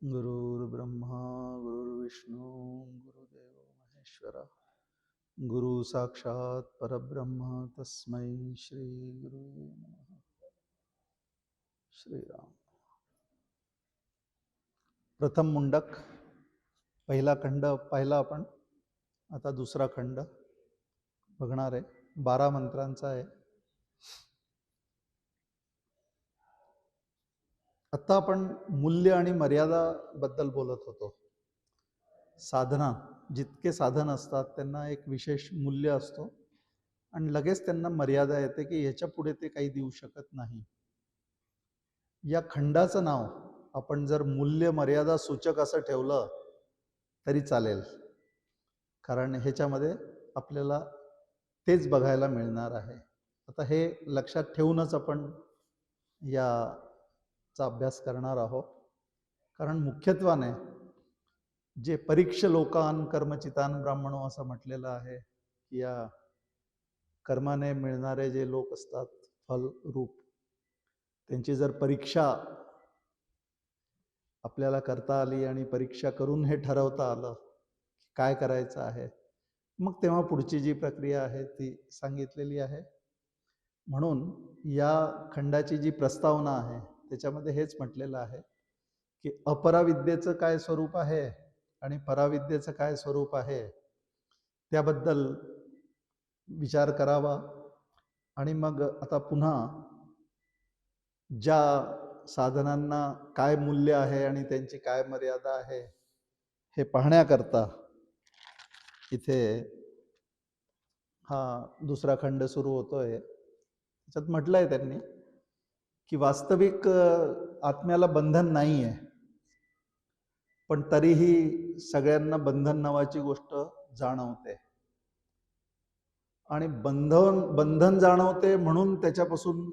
गुरुर्ब्रह्मा गुरुर्विष्णू गुरुदेव महेश्वर गुरु साक्षात परब्रह्म तस्मै श्री गुरुवे नमः. श्रीराम. प्रथम मुंडक पहिला खंड पाहिला आपण. आता दुसरा खंड बघणार आहे. 12 मंत्रांचा आहे. आता आपण मूल्य आणि मर्यादा बद्दल बोलत होतो. साधना, जितके साधन असतात त्यांना एक विशेष मूल्य असतो आणि लगेच त्यांना मर्यादा येते की ह्याच्या पुढे ते काही देऊ शकत नाही. या खंडाचं नाव आपण जर मूल्य मर्यादा सूचक असं ठेवलं तरी चालेल, कारण ह्याच्यामध्ये आपल्याला तेच बघायला मिळणार आहे. आता हे लक्षात ठेवूनच आपण याचा अभ्यास करणार आहोत, कारण मुख्यत्वाने जे परीक्ष लोकान कर्मचितान ब्राह्मणो असं म्हटलेलं आहे की या कर्माने मिळणारे जे लोक असतात फल रूप, त्यांची जर परीक्षा आपल्याला करता आली आणि परीक्षा करून हे ठरवता आलं काय करायचं आहे, मग तेव्हा पुढची जी प्रक्रिया आहे ती सांगितलेली आहे. म्हणून या खंडाची जी प्रस्तावना आहे त्याच्यामध्ये हेच म्हटलेलं आहे की अपराविद्येचं काय स्वरूप आहे आणि पराविद्येचं काय स्वरूप आहे त्याबद्दल विचार करावा. आणि मग आता पुन्हा ज्या साधनांना काय मूल्य आहे आणि त्यांची काय मर्यादा आहे हे पाहण्याकरता इथे हा दुसरा खंड सुरू होतोय. त्याच्यात म्हटलंय त्यांनी की वास्तविक आत्म्याला बंधन नाही आहे, पण तरीही सगळ्यांना बंधन नावाची गोष्ट जाणवते आणि बंधन जाणवते म्हणून त्याच्यापासून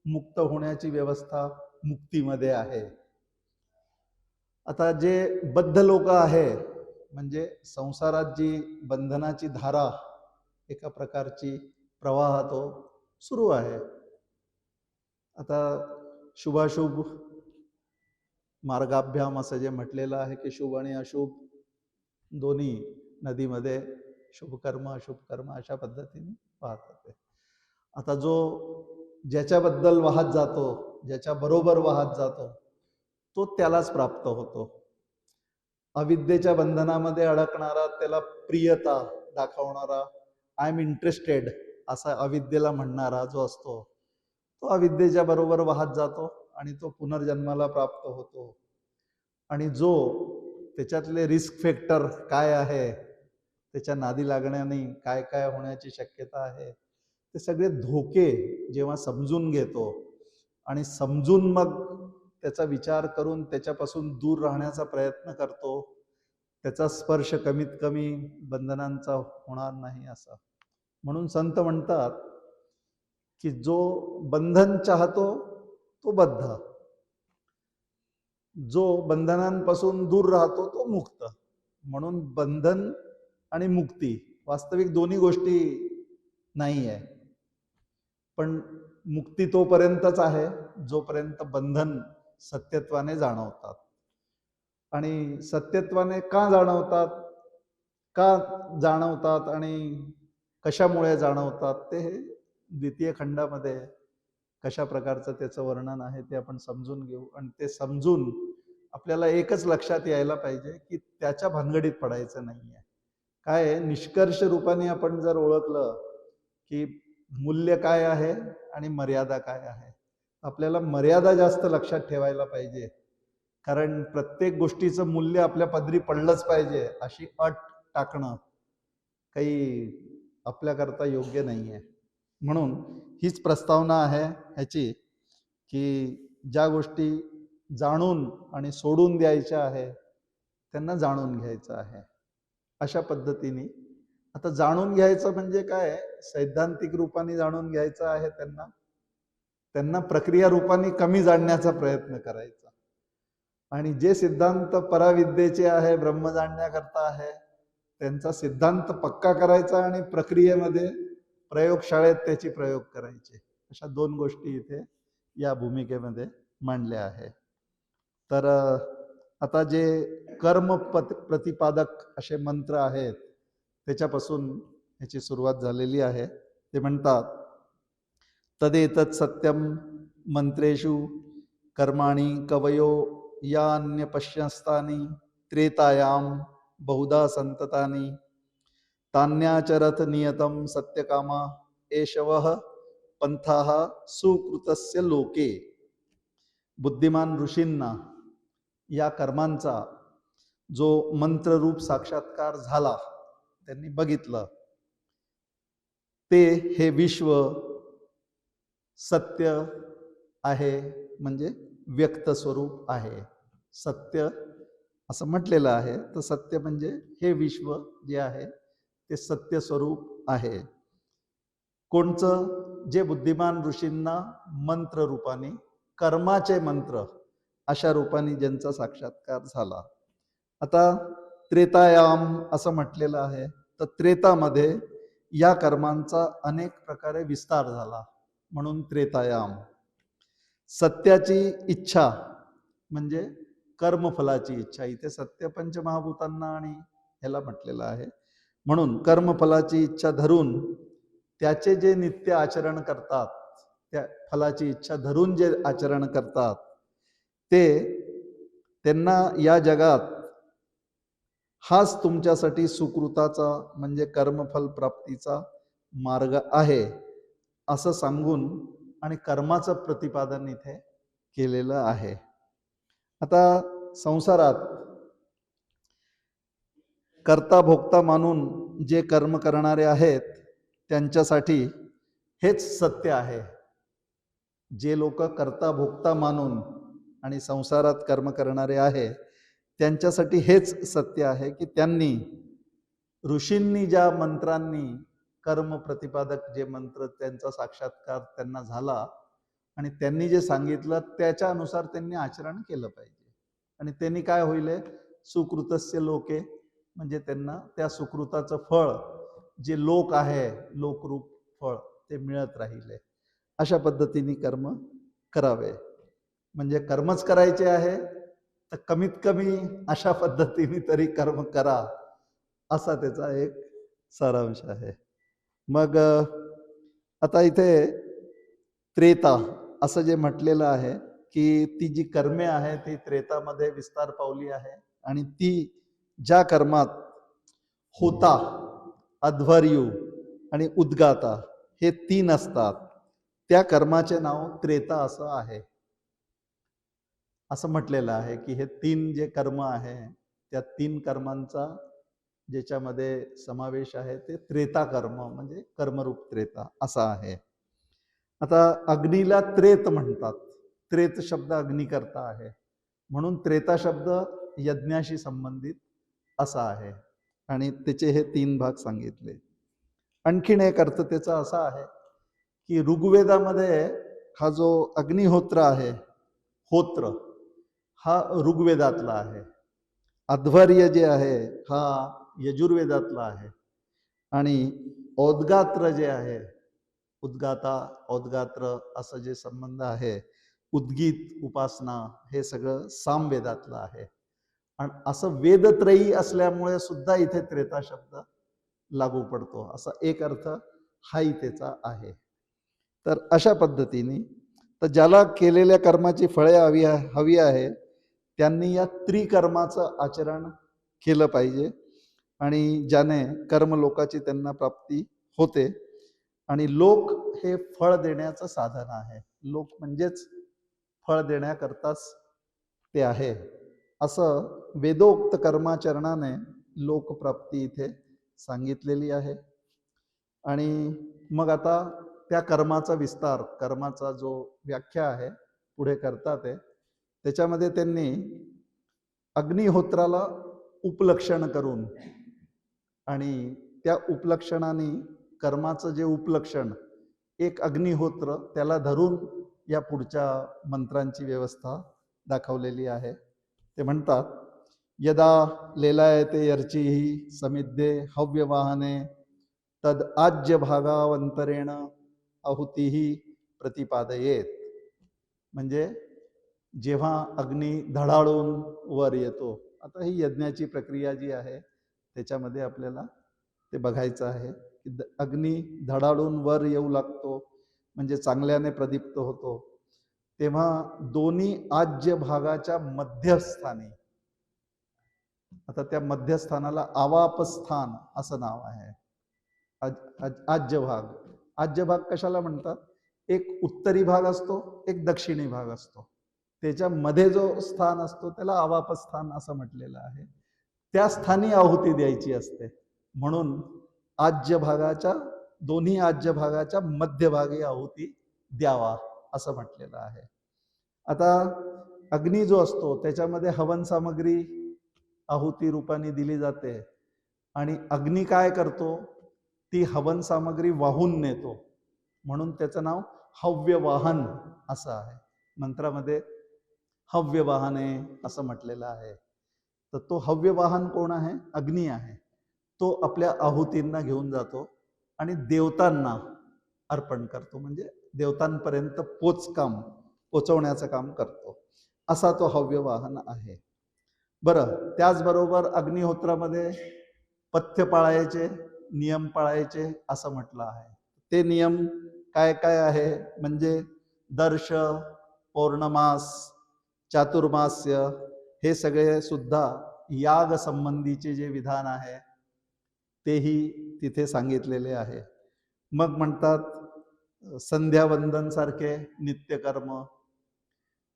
मुक्त होण्याची व्यवस्था मुक्तीमध्ये आहे. आता जे बद्ध लोक आहे, म्हणजे संसारात जी बंधनाची धारा एका प्रकारची प्रवाह तो सुरू आहे. आता शुभाशुभ मार्गाभ्याम असं जे म्हटलेलं आहे की शुभ आणि अशुभ दोन्ही नदीमध्ये शुभ कर्म अशुभ कर्म अशा पद्धतीने पाहत होते. आता जो ज्याच्याबद्दल वाहत जातो, ज्याच्या बरोबर वाहत जातो, तो त्यालाच प्राप्त होतो. अविद्येच्या बंधनामध्ये अडकणारा, त्याला प्रियता दाखवणारा, आय एम इंटरेस्टेड असा अविद्येला म्हणणारा जो असतो, तो अविद्येच्या बरोबर वाहत जातो आणि तो पुनर्जन्माला प्राप्त होतो. आणि जो त्याच्यातले रिस्क फॅक्टर काय आहे, त्याच्या नादी लागण्याने काय काय होण्याची शक्यता आहे, ते सगळे धोके जेव्हा समजून घेतो आणि समजून मग त्याचा विचार करून त्याच्यापासून दूर राहण्याचा प्रयत्न करतो, त्याचा स्पर्श कमीत कमी बंधनांचा होणार नाही असं. म्हणून संत म्हणतात की जो बंधन चाहतो तो बद्ध, जो बंधनांपासून दूर राहतो तो मुक्त. म्हणून बंधन आणि मुक्ती वास्तविक दोन्ही गोष्टी नाही आहे, पण मुक्ती तोपर्यंतच आहे जोपर्यंत बंधन सत्यत्वाने जाणवतात. आणि सत्यत्वाने का जाणवतात, का जाणवतात आणि कशामुळे जाणवतात ते द्वितीय खंडामध्ये कशा प्रकारचं त्याचं वर्णन आहे ते आपण समजून घेऊ. आणि ते समजून आपल्याला एकच लक्षात यायला पाहिजे की त्याच्या भानगडीत पडायचं नाहीये. काय निष्कर्ष रूपाने आपण जर ओळखलं की मूल्य काय आहे आणि मर्यादा काय आहे, आपल्याला मर्यादा जास्त लक्षात ठेवायला पाहिजे, कारण प्रत्येक गोष्टीचं मूल्य आपल्या पदरी पडलंच पाहिजे अशी अट टाकणं काही आपल्याकरता योग्य नाही आहे. म्हणून हीच प्रस्तावना आहे ह्याची की ज्या गोष्टी जाणून आणि सोडून द्यायच्या आहे त्यांना जाणून घ्यायचं आहे अशा पद्धतीने. आता जाणून घ्यायचं म्हणजे काय, सैद्धांतिक रूपाने जाणून घ्यायचं आहे त्यांना, त्यांना प्रक्रिया रूपाने कमी जाणण्याचा प्रयत्न करायचा. आणि जे सिद्धांत पराविद्येचे आहे, ब्रह्म जाणण्याकरता आहे, त्यांचा सिद्धांत पक्का करायचा आणि प्रक्रियेमध्ये प्रयोगशाळेत त्याची प्रयोग करायचे. अशा दोन गोष्टी इथे या भूमिकेमध्ये मांडल्या आहे. तर आता जे प्रतिपादक असे मंत्र आहेत त्याच्यापासून याची सुरुवात झालेली आहे. ते म्हणतात, तदेतत् सत्यम मंत्रेषु कर्माणि कवयो यान्यपश्यस्तानि त्रेतायाम बहुधा संततानि तान्याचरत नियतम सत्यकामा एषवः पंथाः सुकृतस्य लोके. बुद्धिमान ऋषींना या कर्मांचा जो मंत्ररूप साक्षात्कार झाला, त्यांनी बघितलं, ते हे विश्व सत्य आहे, म्हणजे व्यक्त स्वरूप आहे. सत्य असं म्हटलेलं आहे, तर सत्य म्हणजे हे विश्व जे आहे ते सत्य स्वरूप आहे. कोणचं? जे बुद्धिमान ऋषींना मंत्र रूपाने, कर्माचे मंत्र अशा रूपाने ज्यांचा साक्षात्कार झाला. आता त्रेतायाम असं म्हटलेलं आहे, तर त्रेतामध्ये या कर्मांचा अनेक प्रकारे विस्तार झाला, म्हणून त्रेतायाम. सत्याची इच्छा म्हणजे कर्मफलाची इच्छा. इथे सत्य पंचमहाभूतांना आणि ह्याला म्हटलेलं आहे, म्हणून कर्मफलाची इच्छा धरून त्याचे जे नित्य आचरण करतात, त्या फलाची इच्छा धरून जे आचरण करतात, ते त्यांना या जगात हाच तुमच्यासाठी सुकृताचा म्हणजे कर्मफल प्राप्तीचा मार्ग आहे असं सांगून आणि कर्माचं प्रतिपादन इथे केलेलं आहे. आता संसारात कर्ता भोक्ता मानून जे कर्म करणारे आहेत त्यांच्यासाठी हेच सत्य आहे. जे लोक कर्ता भोक्ता मानून आणि संसारात कर्म करणारे आहे त्यांच्यासाठी हेच सत्य आहे की त्यांनी ऋषींनी ज्या मंत्रांनी कर्म प्रतिपादक जे मंत्र त्यांचा साक्षात्कार त्यांना झाला आणि त्यांनी जे सांगितलं त्याच्या अनुसार त्यांनी आचरण केलं पाहिजे. आणि त्यांनी काय होईल? सुकृतस्य लोके, म्हणजे त्यांना त्या सुकृताचं फळ जे लोक आहे, लोकरूप फळ, ते मिळत राहिले. अशा पद्धतीने कर्म करावे. म्हणजे कर्मच करायचे आहे तर कमीत कमी अशा पद्धतीने तरी कर्म करा, असा त्याचा एक सारांश आहे. मग आता इथे त्रेता असं जे म्हटलेलं आहे की ती जी कर्मे आहे ती त्रेतामध्ये विस्तार पावली आहे. आणि ती ज्या कर्मात होता, अध्वर्यू आणि उद्गाता हे तीन असतात, त्या कर्माचे नाव त्रेता असं आहे. असं म्हटलेलं आहे की हे तीन जे कर्म आहे त्या तीन कर्मांचा ज्याच्यामध्ये समावेश आहे ते त्रेता कर्म, म्हणजे कर्मरूप त्रेता असा आहे. आता अग्नीला त्रेत म्हणतात. त्रेत शब्द अग्नी करता आहे, म्हणून त्रेता शब्द यज्ञाशी संबंधित असा आहे. आणि त्याचे हे तीन भाग सांगितले. आणखीन एक अर्थ त्याचा असा आहे की ऋग्वेदामध्ये हा जो अग्निहोत्र आहे, होत्र हा ऋग्वेदातला आहे. अध्वर्य जे आहे हा यजुर्वेदातला आहे. आणि औद्गात्र जे आहे, उद्गाता औद्गात्र असं जे संबंध आहे, उद्गीत उपासना, हे सगळं सामवेदातलं आहे. आणि असं वेदत्रयी असल्यामुळे सुद्धा इथे त्रेता शब्द लागू पडतो, असा एक अर्थ हाही त्याचा आहे. तर अशा पद्धतीने तर ज्याला केलेल्या कर्माची फळे हवी आहे त्यांनी या त्रिकर्माचं आचरण केलं पाहिजे. आणि ज्याने कर्मलोकाची त्यांना प्राप्ती होते. आणि लोक हे फळ देण्याचं साधन आहे. लोक म्हणजेच फळ देण्याकरताच ते आहे. असं वेदोक्त कर्माचरणाने लोकप्राप्ती इथे सांगितलेली आहे. आणि मग आता त्या कर्माचा विस्तार, कर्माचा जो व्याख्या आहे पुढे करतात आहे, त्याच्यामध्ये त्यांनी अग्निहोत्राला उपलक्षण करून आणि त्या उपलक्षणाने कर्माचं जे उपलक्षण एक अग्निहोत्र त्याला धरून या पुढच्या मंत्रांची व्यवस्था दाखवलेली आहे. ते म्हणतात, यदा लेलायते यर्चिहि समिद्धे हव्यवाहने तद आज्य भागावंतरेण आहुतीही प्रतिपादयेत. म्हणजे जेव्हा अग्नी धडाळून वर येतो. आता ही यज्ञाची प्रक्रिया जी आहे त्याच्यामध्ये आपल्याला ते बघायचं आहे की अग्नी धडाळून वर येऊ लागतो, म्हणजे चांगल्याने प्रदीप्त होतो. तेव्हा दोन्ही आज्य भागाच्या मध्यस्थानी, आता त्या मध्यस्थानाला आवापस्थान असं नाव आहे. आज्य भाग, आज्य भाग कशाला म्हणतात? एक उत्तरी भाग असतो, एक दक्षिणी भाग असतो. त्याच्यामध्ये जो स्थान असतो त्याला आवापस्थान असं म्हटलेलं आहे. त्या स्थानी आहुती द्यायची असते, म्हणून आज्य भागाच्या, दोन्ही आज्य भागाच्या मध्यभागी आहुती द्यावा असं म्हटलेलं आहे. आता अग्नी जो असतो त्याच्यामध्ये हवन सामग्री आहुती रूपाने दिली जाते, आणि अग्नी काय करतो? ती हवन सामग्री वाहून नेतो, म्हणून त्याचं नाव हव्यवाहन असं आहे. मंत्रामध्ये हव्यवाहने असं म्हटलेलं आहे. तर तो हव्यवाहन कोण आहे? अग्नी आहे. तो आपल्या आहुतींना घेऊन जातो आणि देवतांना अर्पण करतो, म्हणजे देवतांपर्यंत पोचवण्याचं काम करतो, असा तो हव्यवाहन आहे. बरं, त्याचबरोबर अग्निहोत्रामध्ये पथ्य पाळायचे, नियम पाळायचे असं म्हटलं आहे. ते नियम काय काय आहे? म्हणजे दर्श, पौर्णमास, चातुर्मास्य, हे सगळे सुद्धा याग संबंधीचे जे विधान आहे तेही तिथे सांगितलेले आहे. मग म्हणतात संध्यावंदन सारखे नित्यकर्म,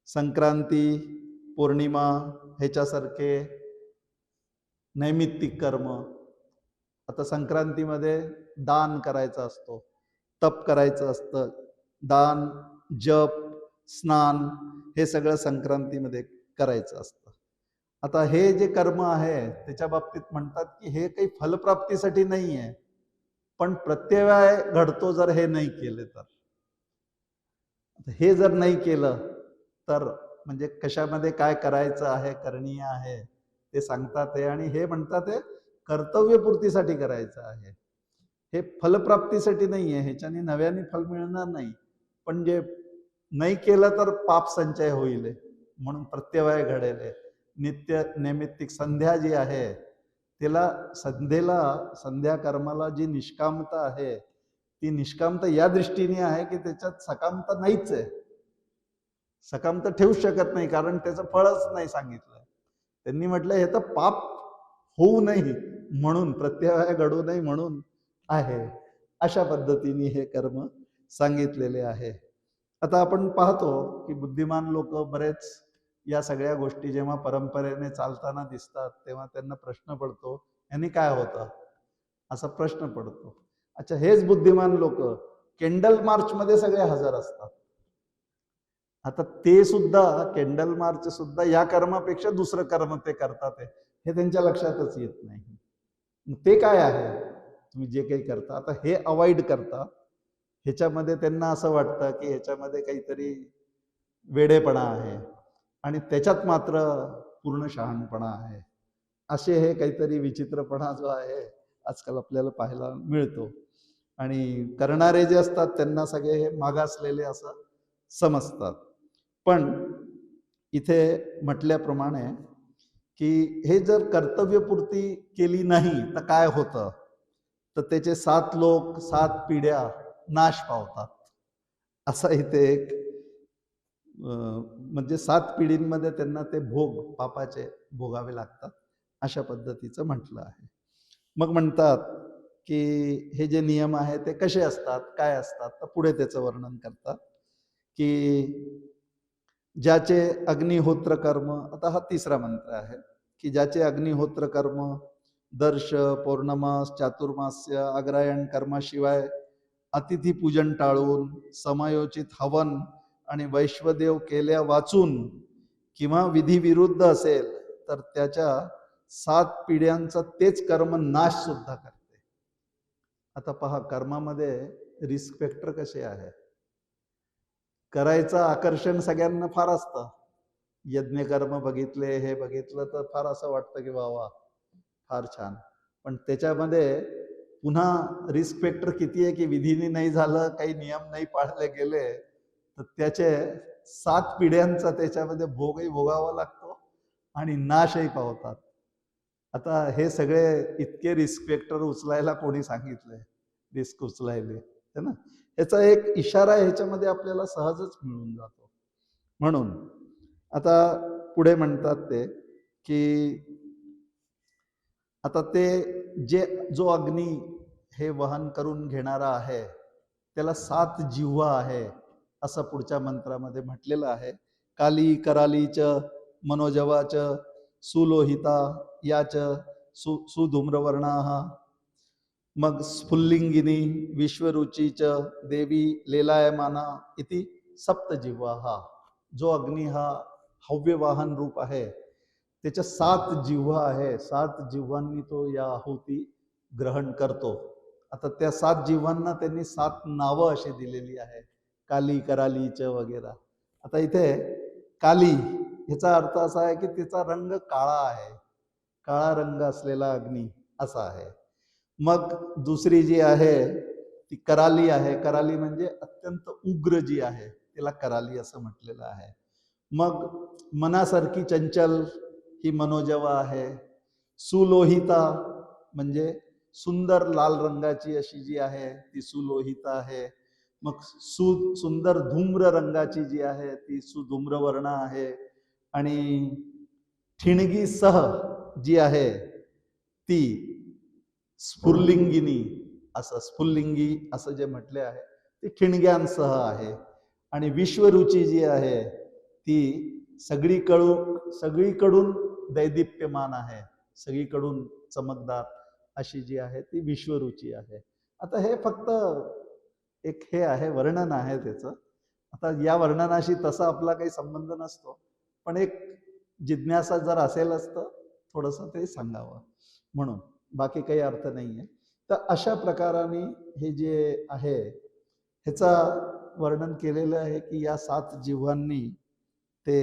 संक्रांती, पौर्णिमा ह्याच्यासारखे नैमित्तिक कर्म. आता संक्रांतीमध्ये दान करायचं असतो, तप करायचं असतं, दान, जप, स्नान हे सगळं संक्रांतीमध्ये करायचं असतं. आता हे जे कर्म आहे त्याच्या बाबतीत म्हणतात की हे काही फलप्राप्तीसाठी नाही आहे, पण प्रत्यय घडतो जर हे नाही केले तर. हे जर नाही केलं तर म्हणजे कशामध्ये काय करायचं आहे, करणीय आहे ते सांगतात. आणि हे म्हणतात हे कर्तव्यपूर्तीसाठी करायचं आहे, हे फलप्राप्तीसाठी नाही आहे. ह्याच्याने नव्याने फल मिळणार नाही, पण जे नाही केलं तर पाप संचय होईल, म्हणून प्रत्यवाय घडेल. नित्य नैमित्तिक संध्या जी आहे त्याला, संध्या कर्माला जी निष्कामता आहे ती निष्कामता या दृष्टीने आहे की त्याच्यात सकामता नाहीच आहे. सकामता ठेवूच शकत नाही, कारण त्याचं फळच नाही सांगितलं. त्यांनी म्हटलं हे तर पाप होऊ नये म्हणून, प्रत्यय घडू नये म्हणून आहे. अशा पद्धतीने हे कर्म सांगितलेले आहे. आता आपण पाहतो की बुद्धिमान लोक बरेच या सगळ्या गोष्टी जेव्हा परंपरेने चालताना दिसतात तेव्हा त्यांना प्रश्न पडतो, यांनी काय होतं, असा प्रश्न पडतो. अच्छा, हेच बुद्धिमान लोक कॅन्डल मार्च मध्ये सगळे हजर असतात. आता ते सुद्धा कॅन्डल मार्च सुद्धा या कर्मापेक्षा दुसरं कर्म ते करतात, हे त्यांच्या लक्षातच येत नाही. ते काय आहे तुम्ही जे काही करता, आता हे अवॉइड करता, ह्याच्यामध्ये त्यांना असं वाटतं की ह्याच्यामध्ये काहीतरी वेडेपणा आहे आणि त्याच्यात मात्र पूर्ण शहाणपणा आहे. असे हे काहीतरी विचित्रपणा जो आहे आजकाल आपल्याला पाहायला मिळतो. आणि करणारे जे असतात त्यांना सगळे हे मागासलेले असं समजतात. पण इथे म्हटल्याप्रमाणे की हे जर कर्तव्यपूर्ती केली नाही तर काय होतं, तर त्याचे 7 लोक 7 पिढ्या नाश पावतात, असा इथे एक म्हणजे 7 पिढींमध्ये त्यांना ते भोग पापाचे भोगावे लागतात, अशा पद्धतीचं म्हटलं आहे. मग म्हणतात की हे जे नियम आहे ते कसे असतात, काय असतात, तर पुढे त्याचं वर्णन करतात की ज्याचे अग्निहोत्र कर्म, आता हा तिसरा मंत्र आहे की ज्याचे अग्निहोत्र कर्म दर्श, पौर्णमास, चातुर्मास्य, अग्रायण कर्माशिवाय अतिथी पूजन टाळून समयोचित हवन आणि वैश्वदेव केल्या वाचून किंवा विधिविरुद्ध असेल तर त्याच्या 7 पिढ्यांचा तेच कर्म नाश सुद्धा करते. आता पहा, कर्मामध्ये रिस्क फॅक्टर कसे आहे. करायचं आकर्षण सगळ्यांना फार असतं, यज्ञ कर्म बघितले, हे बघितलं तर फार असं वाटतं की वा वा फार छान, पण त्याच्यामध्ये पुन्हा रिस्क फॅक्टर किती आहे की विधीने नाही झालं, काही नियम नाही पाळले गेले तर त्याचे 7 पिढ्यांचा त्याच्यामध्ये भोगही भोगावा लागतो आणि नाशही पावतात. आता हे सगळे इतके रिस्क फॅक्टर उचलायला कोणी सांगितलंय? रिस्क उचलायले, है ना? याचा एक इशारा ह्याच्यामध्ये आपल्याला सहजच मिळून जातो. म्हणून आता पुढे म्हणतात ते की आता ते जो अग्नी हे वहन करून घेणारा आहे त्याला 7 जिव्हा आहे असं पुढच्या मंत्रामध्ये म्हटलेलं आहे. काली करालीच मनोजवाच सुलोहिता याच सुधूम्रवर्णा, मग स्फुल्लिंगिनी विश्वरुचीच देवी लेलायमाना इति सप्तजिव्हा. जो अग्नी हा हव्य वाहन रूप आहे त्याच्या 7 जिव्हा आहे. 7 जिव्हांनी तो या आहुती ग्रहण करतो. आता त्या 7 जिव्हांना त्यांनी 7 नावं अशी दिलेली आहे, काली करालीच वगैरे. आता इथे काली ह्याचा अर्थ असा आहे की तिचा रंग काळा आहे, काळा रंग असलेला अग्नी असा आहे. मग दुसरी जी आहे ती कराली आहे. कराली म्हणजे अत्यंत उग्र जी आहे तिला कराली असं म्हटलेलं आहे. मग मनासारखी चंचल ही मनोजवा आहे. सुलोहिता म्हणजे सुंदर लाल रंगाची अशी जी आहे ती सुलोहिता आहे. मग सुंदर धूम्र रंगाची जी आहे ती सुधूम्रवर्ण आहे. आणि ठिणगी सह जी आहे ती स्फुल्लिंगिनी, असं स्फुल्लिंगी असं जे म्हटले आहे ती ठिणग्यांसह आहे. आणि विश्वरुची जी आहे ती सगळीकडून दैदिप्यमान आहे, सगळीकडून चमकदार अशी जी आहे ती विश्वरुची आहे. आता हे फक्त एक हे आहे, वर्णन आहे त्याचं. आता या वर्णनाशी तसा आपला काही संबंध नसतो, पण एक जिज्ञासा जर असेलच तर थोडंसं ते सांगावं म्हणून, बाकी काही अर्थ नाहीये. तर अशा प्रकाराने हे जे आहे ह्याचा वर्णन केलेलं आहे की या 7 जिव्हांनी ते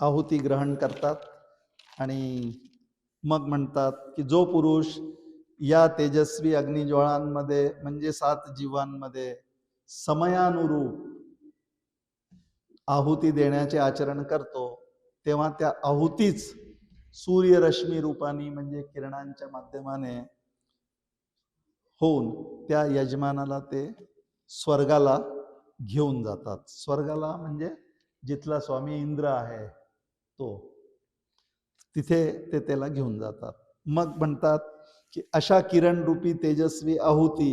आहुती ग्रहण करतात. आणि मग म्हणतात की जो पुरुष या तेजस्वी अग्निज्वाळांमध्ये म्हणजे 7 जीवांमध्ये समयानुरूप आहुती देण्याचे आचरण करतो तेव्हा त्या आहुतीच सूर्यरश्मी रूपाने म्हणजे किरणांच्या माध्यमाने होऊन त्या यजमानाला ते स्वर्गाला घेऊन जातात. स्वर्गाला म्हणजे जिथला स्वामी इंद्र आहे तो, तिथे ते त्याला घेऊन जातात. मग म्हणतात की अशा किरण रूपी तेजस्वी आहुती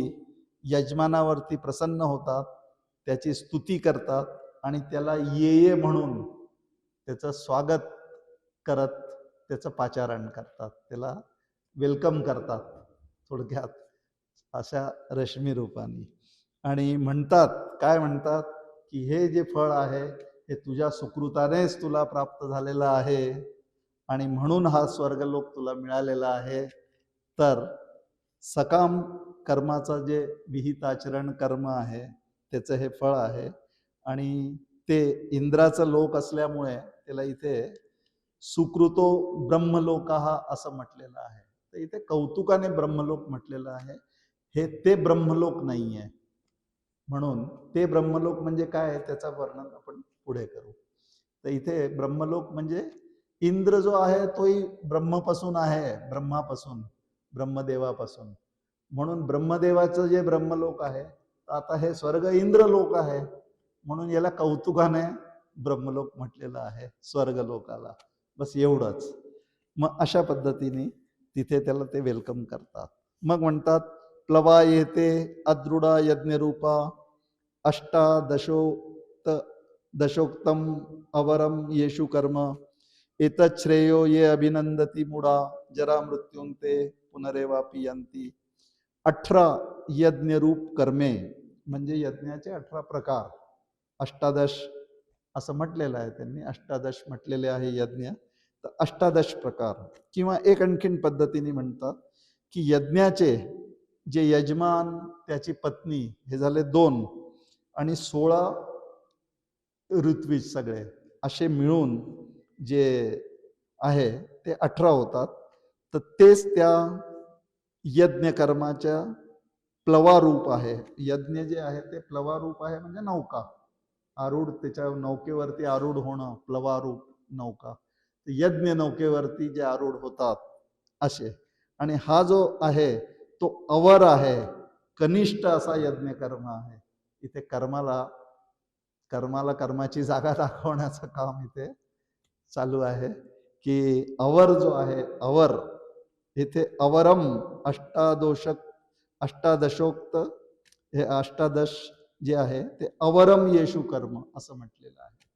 यजमानावरती प्रसन्न होतात, त्याची स्तुती करतात आणि त्याला ये म्हणून त्याचं स्वागत करत त्याचं पाचारण करतात, त्याला वेलकम करतात थोडक्यात अशा रश्मी रूपाने. आणि म्हणतात, काय म्हणतात की हे जे फळ आहे हे तुझ्या सुकृतानेच तुला प्राप्त झालेलं आहे आणि म्हणून हा स्वर्गलोक तुला मिळालेला आहे. तर सकाम कर्माचं जे विहित आचरण कर्म आहे त्याचं हे फळ आहे. आणि ते इंद्राचं लोक असल्यामुळे त्याला इथे सुकृतो ब्रह्मलोकाहा असं म्हटलेलं आहे. तर इथे कौतुकाने ब्रह्मलोक म्हटलेलं आहे. हे ते ब्रह्मलोक नाही आहे. म्हणून ते ब्रह्मलोक म्हणजे काय त्याचं वर्णन आपण पुढे करू. तर इथे ब्रह्मलोक म्हणजे इंद्र जो आहे तोही ब्रह्मापासून आहे, ब्रह्मापासून, ब्रह्मदेवापासून. म्हणून ब्रह्मदेवाचं जे ब्रह्मलोक आहे, आता हे स्वर्ग इंद्रलोक आहे म्हणून याला कौतुकाने ब्रह्मलोक म्हटलेलं आहे स्वर्गलोकाला. बस एवढंच. मग अशा पद्धतीने तिथे त्याला ते वेलकम करतात. मग म्हणतात प्लवा येते अद्रुडा यज्ञरूपा दशोक्तम अवरम येशु कर्म एतत् श्रेयो ये अभिनंदती मुडा जरा मृत्युंते पुनरेवापि यंती. 18 यज्ञरूप कर्मे म्हणजे यज्ञाचे 18 प्रकार, अष्टादश असं म्हटलेलं आहे त्यांनी, अष्टादश म्हटलेले आहे यज्ञ. तर 18 प्रकार किंवा एक आणखीन पद्धतीने म्हणतात की यज्ञाचे जे यजमान त्याची पत्नी हे झाले 2 आणि 16 ऋत्विज सगळे असे मिळून जे आहे ते 18 होतात. तर तेच त्या यज्ञ कर्माच्या प्लवारूप आहे. यज्ञ जे आहे ते प्लवारूप आहे म्हणजे नौका. आरूढ, त्याच्या नौकेवरती आरूढ होणं, प्लवारूढ नौका, यज्ञ नौकेवरती जे आरूढ होतात असे. आणि हा जो आहे तो अवर आहे, कनिष्ठ असा यज्ञ कर्म आहे. इथे कर्माला कर्माची जागा दाखवण्याचं काम इथे चालू आहे, की अवर जो आहे, अवर इथे अवरम अष्टादशोक्त, हे अष्टादश जे आहे ते अवरम येशू कर्म असं म्हटलेलं आहे.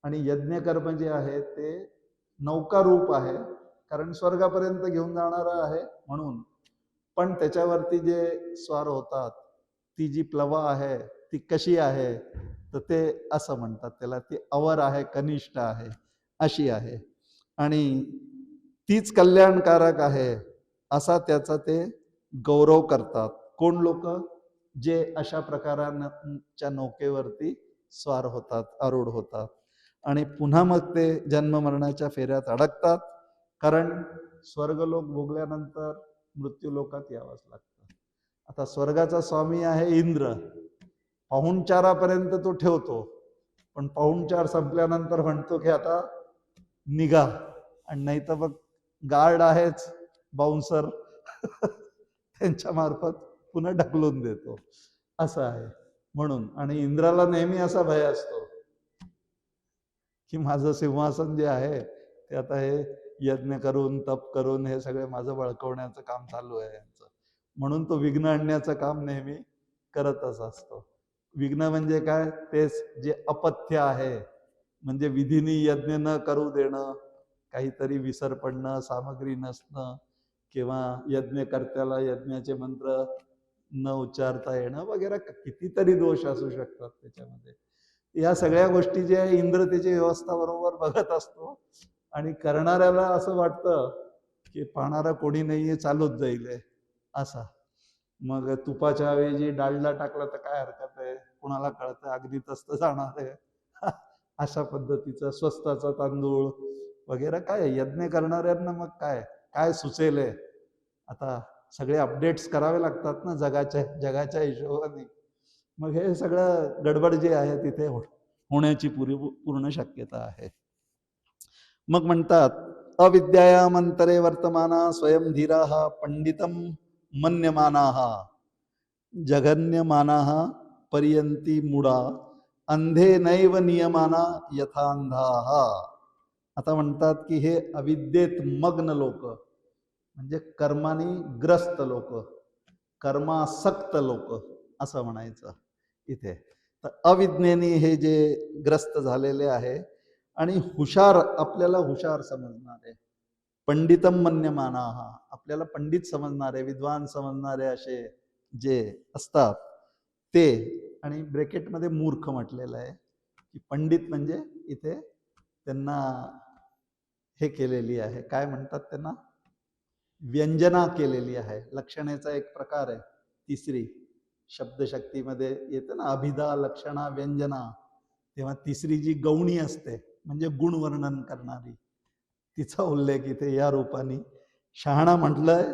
आणि यज्ञ कर्म जे आहे ते नौका रूप आहे, कारण स्वर्गापर्यंत घेऊन जाणारं आहे म्हणून. पण त्याच्यावरती जे स्वार होतात, ती जी प्लवा आहे ती कशी आहे, तर ते असं म्हणतात त्याला, ती अवर आहे, कनिष्ठ आहे, अशी आहे. आणि तीच कल्याणकारक आहे असा त्याचा ते गौरव करतात. कोण लोक? जे अशा प्रकाराच्या नौकेवरती स्वार होतात, आरूढ होतात. आणि पुन्हा मग ते जन्म मरणाच्या फेऱ्यात अडकतात, कारण स्वर्गलोक भोगल्यानंतर मृत्यूलोकात यावंच लागतं. आता स्वर्गाचा स्वामी आहे इंद्र, पाहुणचारापर्यंत तो ठेवतो, पण पाहुणचार संपल्यानंतर म्हणतो की आता निघा, आणि नाही तर मग गार्ड आहेच, बाउन्सर, त्यांच्या मार्फत पुन्हा ढकलून देतो, असं आहे. म्हणून आणि इंद्राला नेहमी असा भय असतो की माझं सिंहासन जे आहे ते आता हे यज्ञ करून तप करून हे सगळे माझं बळकवण्याचं काम चालू आहे यांचं, म्हणून तो विघ्न आणण्याचं काम नेहमी करतच असतो. विघ्न म्हणजे काय? तेच जे अपथ्य आहे, म्हणजे विधीनी यज्ञ न करू देणं, काहीतरी विसर पडणं, सामग्री नसणं, किंवा यज्ञकर्त्याला यज्ञाचे मंत्र न उच्चारता येणं वगैरे कितीतरी दोष असू शकतात त्याच्यामध्ये. या सगळ्या गोष्टी ज्या इंद्र त्याची व्यवस्था बरोबर बघत असतो, आणि करणाऱ्याला असं वाटतं की पाहणारा कोणी नाहीये, चालूच जाईल असा. मग तुपाच्या ऐवजी डालडा टाकला तर काय हरकत आहे, कुणाला कळतं, अग्नीतच तर जाणार आहे. अशा पद्धतीचं स्वस्ताचा तांदूळ वगैरे काय यज्ञ करणाऱ्यांना मग काय काय सुचेल. आता सगळे अपडेट्स करावे लागतात ना जगाच्या हिशोबाने. मग हे सगळं गडबड जे आहे तिथे होण्याची पूर्ण शक्यता आहे. मग म्हणतात अविद्यायामंतरे वर्तमाना स्वयं धीराः पंडितम मन्यमानाः जघन्यमानाः पर्यंती मुडा अंधे नैव नियमाना यथांधाः. आता म्हणतात की हे अविद्येत मग्न लोक, म्हणजे कर्मानी ग्रस्त लोक, कर्मासक्त लोक असं म्हणायचं इथे. तर अविज्ञानी हे जे ग्रस्त झालेले आहे, आणि हुशार आपल्याला हुशार समजणारे, पंडितम मन्यमानाः आपल्याला पंडित समजणारे, विद्वान समजणारे असे जे असतात ते, आणि ब्रॅकेटमध्ये मूर्ख म्हटलेलं आहे, की पंडित म्हणजे इथे त्यांना हे केलेली आहे, काय म्हणतात त्यांना, व्यंजना केलेली आहे. लक्षणेचा एक प्रकार आहे, तिसरी शब्दशक्तीमध्ये येते ना, अभिधा लक्षणा व्यंजना, तेव्हा तिसरी जी गौणी असते म्हणजे गुणवर्णन करणारी, तिचा उल्लेख इथे या रूपाने शहाणा म्हटलंय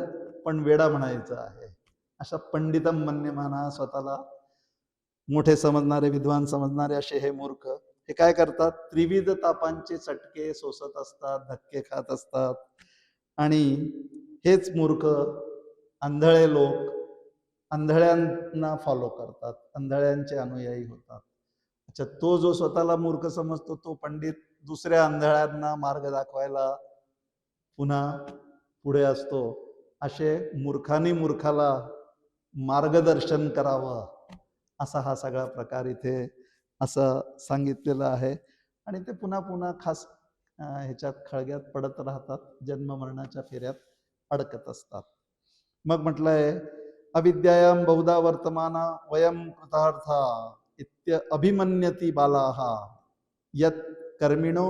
पण वेडा म्हणायचं आहे. अशा पंडितम मन्यमाना, स्वतःला मोठे समजणारे, विद्वान समजणारे असे हे मूर्ख, हे काय करतात, त्रिविध तापांचे चटके सोसत असतात, धक्के खात असतात. आणि हेच मूर्ख आंधळे लोक आंधळ्यांना फॉलो करतात, आंधळ्यांचे अनुयायी होतात. अच्छा, तो जो स्वतःला मूर्ख समजतो तो पंडित दुसऱ्या आंधळ्यांना मार्ग दाखवायला पुन्हा पुढे असतो. असे मूर्खानी मूर्खाला मार्गदर्शन करावं, असा हा सगळा प्रकार इथे असं सांगितलेलं आहे. आणि ते पुन्हा पुन्हा खास ह्याच्यात खळग्यात पडत राहतात, जन्म मरणाच्या फेऱ्यात अडकत असतात. मग म्हटलंय अविद्यायाम बहुधा वर्तमाना वयम कृतार्था इत्य अभिमन्यती बालाः यत् कर्मिणो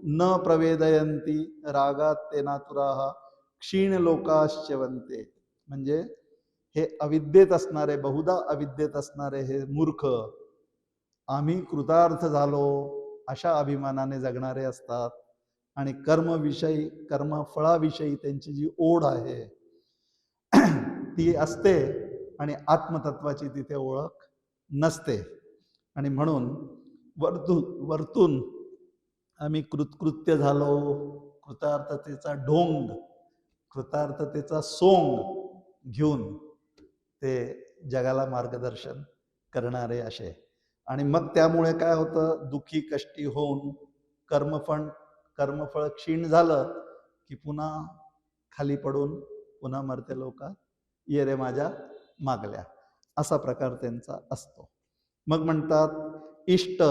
न प्रवेदयन्ती रागात तेनातुराः क्षीण लोकाश्चवन्ते. म्हणजे हे अविद्येत असणारे, बहुधा अविद्येत असणारे हे मूर्ख आम्ही कृतार्थ झालो अशा अभिमानाने जगणारे असतात, आणि कर्मविषयी, कर्मफळाविषयी त्यांची जी ओढ आहे ती असते, आणि आत्मतत्वाची तिथे ओळख नसते. आणि म्हणून वरतून आम्ही कृतकृत्य झालो, कृतार्थतेचा ढोंग, कृतार्थतेचा सोंग घेऊन ते जगाला मार्गदर्शन करणारे असे. आणि मग त्यामुळे काय होतं, दुखी कष्टी होऊन कर्मफळ क्षीण झालं की पुन्हा खाली पडून पुन्हा मरते लोक, ये रे माझ्या मागल्या, असा प्रकार त्यांचा असतो. मग म्हणतात इष्ट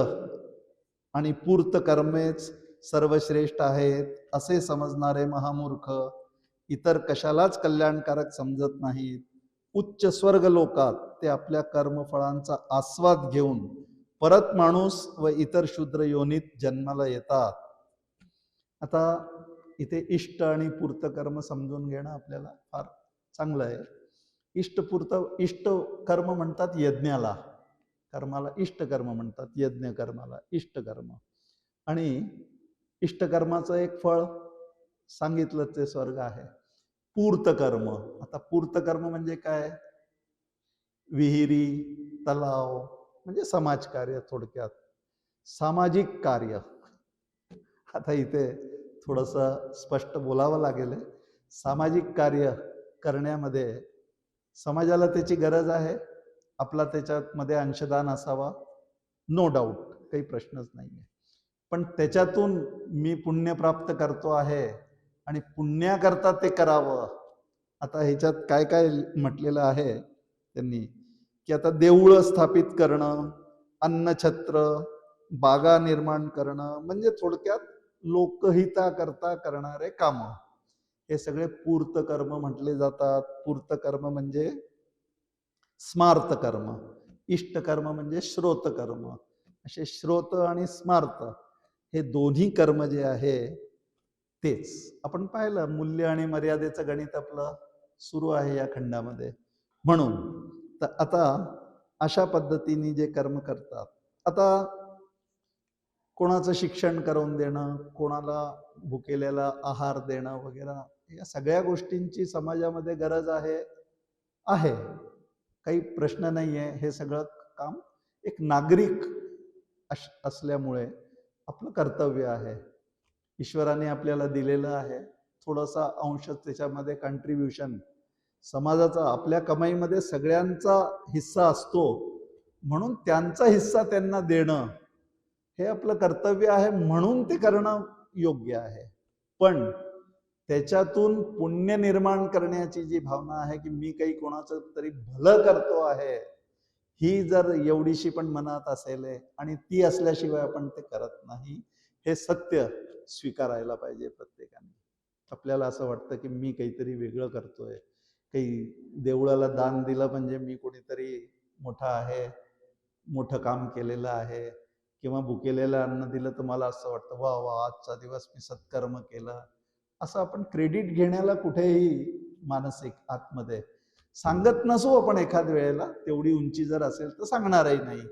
आणि पूर्त कर्मेच सर्वश्रेष्ठ आहेत असे समजणारे महामूर्ख इतर कशालाच कल्याणकारक समजत नाहीत. उच्च स्वर्ग लोकात ते आपल्या कर्मफळांचा आस्वाद घेऊन परत माणूस व इतर शूद्र योनीत जन्माला येतात. आता इथे इष्ट आणि पूर्त कर्म समजून घेणं आपल्याला फार चांगलं आहे. इष्ट कर्म म्हणतात यज्ञाला, कर्माला इष्ट कर्म म्हणतात, यज्ञ कर्माला इष्ट कर्म. आणि इष्टकर्माचं एक फळ सांगितलं ते स्वर्ग आहे. पूर्त कर्म, आता पूर्त कर्म म्हणजे काय, विहिरी, तलाव म्हणजे समाजकार्य, थोडक्यात सामाजिक कार्य. आता इथे थोडस स्पष्ट बोलावं लागेल. सामाजिक कार्य करण्यामध्ये समाजाला त्याची गरज आहे, आपला त्याच्यामध्ये अंशदान असावा, नो डाऊट, काही प्रश्नच नाहीये. पण त्याच्यातून मी पुण्य प्राप्त करतो आहे आणि पुण्याकरता ते करावं. आता ह्याच्यात काय काय म्हटलेलं आहे त्यांनी, की आता देऊळ स्थापित करणं, अन्नछत्र, बागा निर्माण करणं, म्हणजे थोडक्यात लोकहिताकरता करणारे काम, हे सगळे पूर्त कर्म म्हटले जातात. पूर्त कर्म म्हणजे स्मार्त कर्म, इष्ट कर्म म्हणजे श्रोत कर्म. असे श्रोत आणि स्मार्त हे दोन्ही कर्म जे आहे तेच आपण पाहिलं. मूल्य आणि मर्यादेचं गणित आपलं सुरू आहे या खंडामध्ये. म्हणून तर आता अशा पद्धतीने जे कर्म करतात, आता कोणाचं शिक्षण करून देणं, कोणाला भुकेलेला आहार देणं वगैरे, या सगळ्या गोष्टींची समाजामध्ये गरज आहे, काही प्रश्न नाही आहे. हे सगळं काम एक नागरिक असल्यामुळे आपलं कर्तव्य आहे. ईश्वराने आपल्याला दिलेलं आहे, थोडासा अंश त्याच्यामध्ये कंट्रीब्युशन समाजाचा, आपल्या कमाईमध्ये सगळ्यांचा हिस्सा असतो, म्हणून त्यांचा हिस्सा त्यांना देणं हे आपलं कर्तव्य आहे, म्हणून ते करणं योग्य आहे. पण त्याच्यातून पुण्य निर्माण करण्याची जी भावना आहे की मी काही कोणाचं तरी भलं करतो आहे, ही जर एवढीशी पण मनात असेल आणि ती असल्याशिवाय आपण ते करत नाही, हे सत्य स्वीकारायला पाहिजे प्रत्येकाने. आपल्याला असं वाटतं की मी काहीतरी वेगळं करतोय, काही देवळाला दान दिलं म्हणजे मी कोणीतरी मोठा आहे, मोठं काम केलेलं आहे, किंवा भुकेलेलं अन्न दिलं तर मला असं वाटतं वा वा आजचा दिवस मी सत्कर्म केलं, असं आपण क्रेडिट घेण्याला कुठेही मानसिक आतमध्ये सांगत नसू आपण. एखाद वेळेला तेवढी उंची जर असेल तर सांगणारही नाही,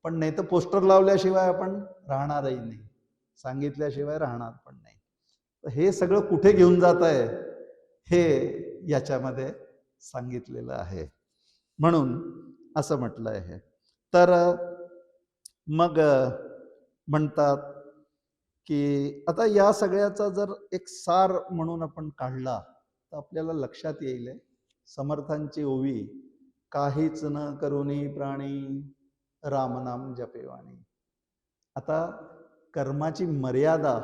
पण नाही तर पोस्टर लावल्याशिवाय आपण राहणारही नाही, सांगितल्याशिवाय राहणार पण नाही. तर हे सगळं कुठे घेऊन जात आहे हे याच्यामध्ये सांगितलेलं आहे, म्हणून असं म्हटलं आहे. तर मग म्हणतात की आता या सगळ्याचा जर एक सार म्हणून आपण काढला तर आपल्याला लक्षात येईल समर्थांची ओवी, काहीच न करुणी प्राणी रामनाम जपेवाणी. आता कर्माची मर्यादा,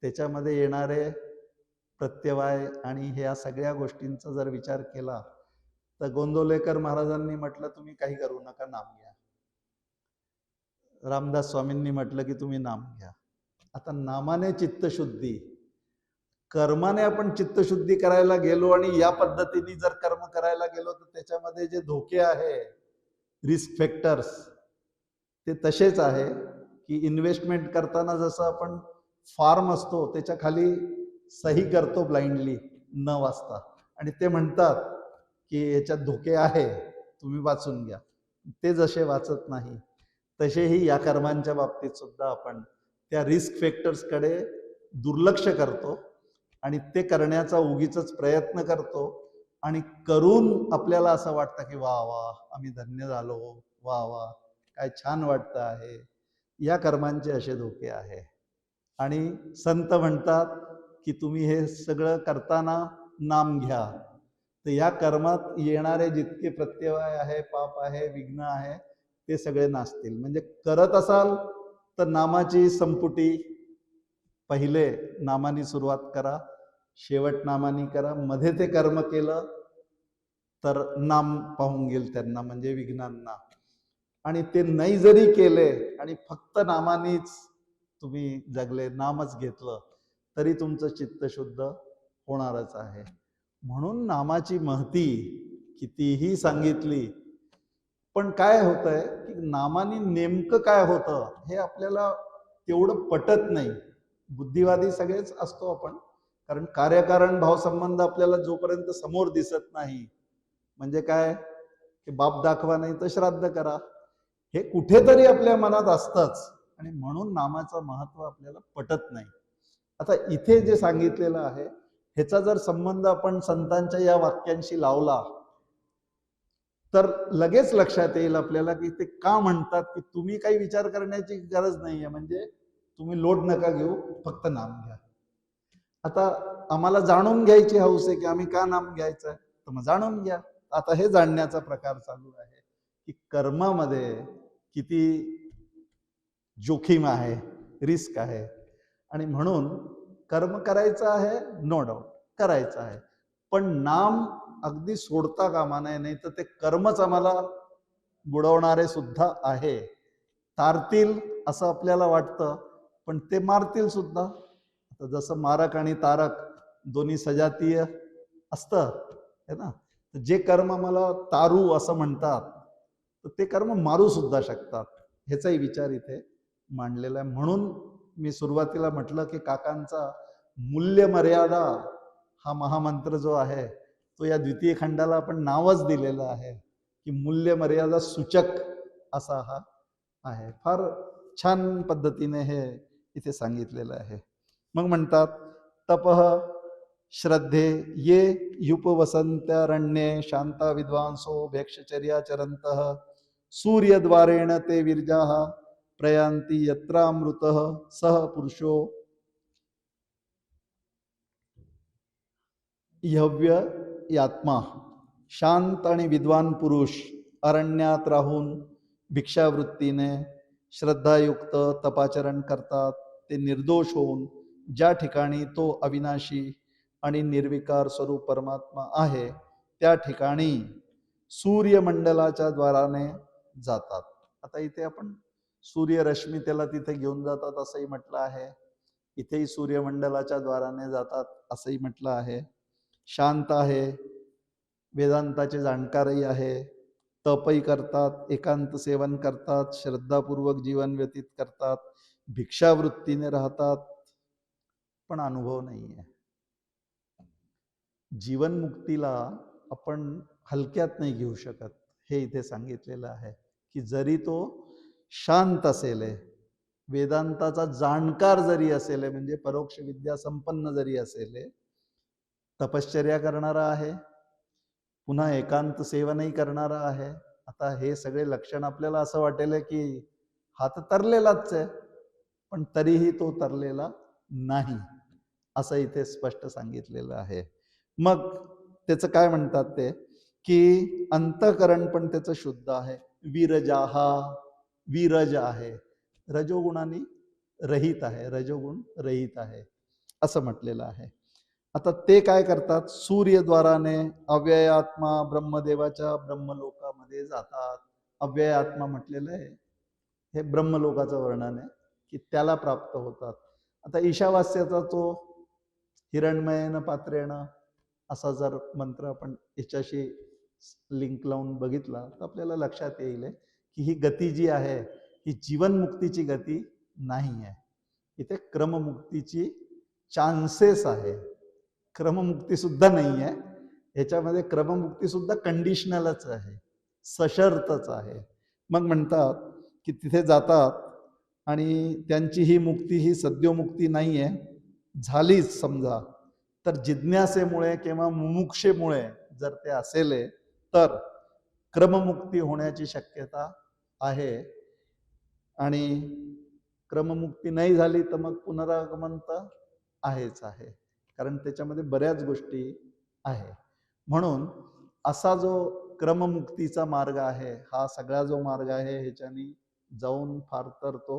त्याच्यामध्ये येणारे प्रत्यवाय आणि ह्या सगळ्या गोष्टींचा जर विचार केला तर गोंदवलेकर महाराजांनी म्हटलं तुम्ही काही करू नका, नाम घ्या. रामदास स्वामींनी म्हटलं की तुम्ही नाम घ्या. आता नामाने चित्तशुद्धी, कर्माने आपण चित्तशुद्धी करायला गेलो आणि या पद्धतीने जर कर्म करायला गेलो तर त्याच्यामध्ये जे धोके आहे, रिस्क फॅक्टर्स, ते तसेच आहे की इन्व्हेस्टमेंट करताना जसं आपण फार्म असतो त्याच्या खाली सही करतो ब्लाइंडली न वाचता, आणि ते म्हणतात की याच्यात धोके आहे तुम्ही वाचून घ्या, ते जसे वाचत नाही तसेही या कर्मांच्या बाबतीत सुद्धा आपण त्या रिस्क फॅक्टर्सकडे दुर्लक्ष करतो आणि ते करण्याचा उगीच प्रयत्न करतो, आणि करून आपल्याला असं वाटतं की वा वा आम्ही धन्य झालो, वा वा काय छान वाटतं आहे. या कर्मांचे असे धोके आहे. आणि संत म्हणतात की तुम्ही हे सगळं करताना नाम घ्या, तर या कर्मात येणारे जितके प्रत्यवाय आहे, पाप आहे, विघ्न आहे, ते सगळे नासतील. म्हणजे करत असाल तर नामाची संपुटी पहिले नामानी सुरुवात करा, शेवट नामानी करा. मध्ये ते कर्म केलं तर नाम पाहून गेल त्यांना, म्हणजे विघ्नांना. आणि ते नाही जरी केले आणि फक्त नामानीच तुम्ही जगले, नामच घेतलं, तरी तुमचं चित्त शुद्ध होणारच आहे. म्हणून नामाची महती कितीही सांगितली, पण काय होतंय की नामाने नेमकं काय होतं हे आपल्याला तेवढं पटत नाही. बुद्धिवादी सगळेच असतो आपण, कारण कार्यकारण भावसंबंध आपल्याला जोपर्यंत समोर दिसत नाही, म्हणजे काय की बाप दाखवा नाही तर श्राद्ध करा, हे कुठेतरी आपल्या मनात असतंच. आणि म्हणून नामाचं महत्व आपल्याला पटत नाही. आता इथे जे सांगितलेलं आहे ह्याचा जर संबंध आपण संतांच्या या वाक्यांशी लावला तर लगेच लक्षात येईल आपल्याला की ते का म्हणतात की तुम्ही काही विचार करण्याची गरज नाहीये, म्हणजे तुम्ही लोड नका घेऊ, फक्त नाम घ्या. आता आम्हाला जाणून घ्यायची हौस आहे की आम्ही का नाम घ्यायचं, तर मग जाणून घ्या. आता हे जाणण्याचा प्रकार चालू आहे की कर्मामध्ये किती जोखीम आहे, रिस्क आहे. आणि म्हणून कर्म करायचं आहे, नो डाऊट करायचं आहे, पण नाम अगदी सोडता कामा नये, नाही तर ते कर्मच आम्हाला बुडवणारे सुद्धा आहे. तारतील असं आपल्याला वाटतं, पण ते मारतील सुद्धा. आता जसं मारक आणि तारक दोन्ही सजातीय असतं है ना, जे कर्म मला तारू असं म्हणतात, तर ते कर्म मारू सुद्धा शकतात. ह्याचाही विचार इथे मांडलेला आहे. म्हणून मी सुरुवातीला म्हटलं की काकांचा मूल्य मर्यादा हा महामंत्र जो आहे तो या द्वितीय खंडाला आपण नावच दिलेलं आहे की मूल्य मर्यादा सूचक असा हा आहे. फार छान पद्धतीने हे इथे सांगितलेलं आहे. मग म्हणतात तपः श्रद्धे ये युपवसंत्यरण्ये शांता विद्वांसो भेक्षचर्याचरन्तः सूर्यद्वारेण ते विरजाः प्रयांति यत्रामृतः सह पुरुषो यव्य यात्मा. शांत आणि विद्वान पुरुष अरण्यात राहून भिक्षावृत्तीने श्रद्धायुक्त तपाचरण करतात. ते निर्दोष होऊन ज्या ठिकाणी तो अविनाशी आणि निर्विकार स्वरूप परमात्मा आहे त्या ठिकाणी सूर्यमंडलाच्या द्वाराने जातात. आता इथे आपण सूर्यरश्मी त्याला तिथे घेऊन जातात असंही म्हटलं आहे, इथेही सूर्यमंडलाच्या द्वाराने जातात असंही म्हटलं आहे. शांत आहे, वेदांताचे जाणकारही आहे, तपही करतात, एकांत सेवन करतात, श्रद्धापूर्वक जीवन व्यतीत करतात, भिक्षावृत्तीने राहतात, पण अनुभव नाही आहे. जीवनमुक्तीला आपण हलक्यात नाही घेऊ शकत. हे इथे सांगितलेलं आहे की जरी तो शांत असेल, वेदांताचा जाणकार जरी असेल, म्हणजे परोक्ष विद्या संपन्न जरी असेल, तपश्चर्या करणारा आहे, पुन्हा एकांत सेवनही करणारा आहे. आता हे सगळे लक्षण आपल्याला असं वाटेल की हा तर तरलेलाच आहे, पण तरीही तो तरलेला नाही असं इथे स्पष्ट सांगितलेलं आहे. मग त्याचं काय म्हणतात ते की अंतःकरण पण त्याचं शुद्ध आहे. विरजाहा, विरज आहे, रजोगुणाने रहित आहे, रजोगुण रहित आहे असं म्हटलेलं आहे. आता ते काय करतात, सूर्यद्वाराने अव्ययात्मा ब्रह्मदेवाच्या ब्रह्मलोकामध्ये जातात. अव्ययात्मा म्हटलेलं आहे हे ब्रह्मलोकाचं वर्णन आहे की त्याला प्राप्त होतात. आता ईशावास्याचा तो हिरण्मयेन पात्रेण असा जर मंत्र आपण याच्याशी लिंक लावून बघितला तर आपल्याला लक्षात येईल की ही गती जी आहे ही जीवनमुक्तीची गती नाही आहे. इथे क्रममुक्तीची चान्सेस आहे, क्रममुक्ती सुद्धा नाही आहे. ह्याच्यामध्ये क्रममुक्ती सुद्धा कंडिशनलच आहे, सशर्तच आहे. मग म्हणतात की तिथे जातात आणि त्यांची ही मुक्ती ही सद्योमुक्ती नाही आहे. झालीच समजा तर जिज्ञासेमुळे किंवा मुमुक्षेमुळे जर ते असेल तर क्रममुक्ती होण्याची शक्यता आहे. आणि क्रममुक्ती नाही झाली तर मग पुनरागमन तर आहेच आहे, कारण त्याच्यामध्ये बऱ्याच गोष्टी आहे. म्हणून असा जो क्रममुक्तीचा मार्ग आहे, हा सगळा जो मार्ग आहे ह्याच्यानी जाऊन फार तर तो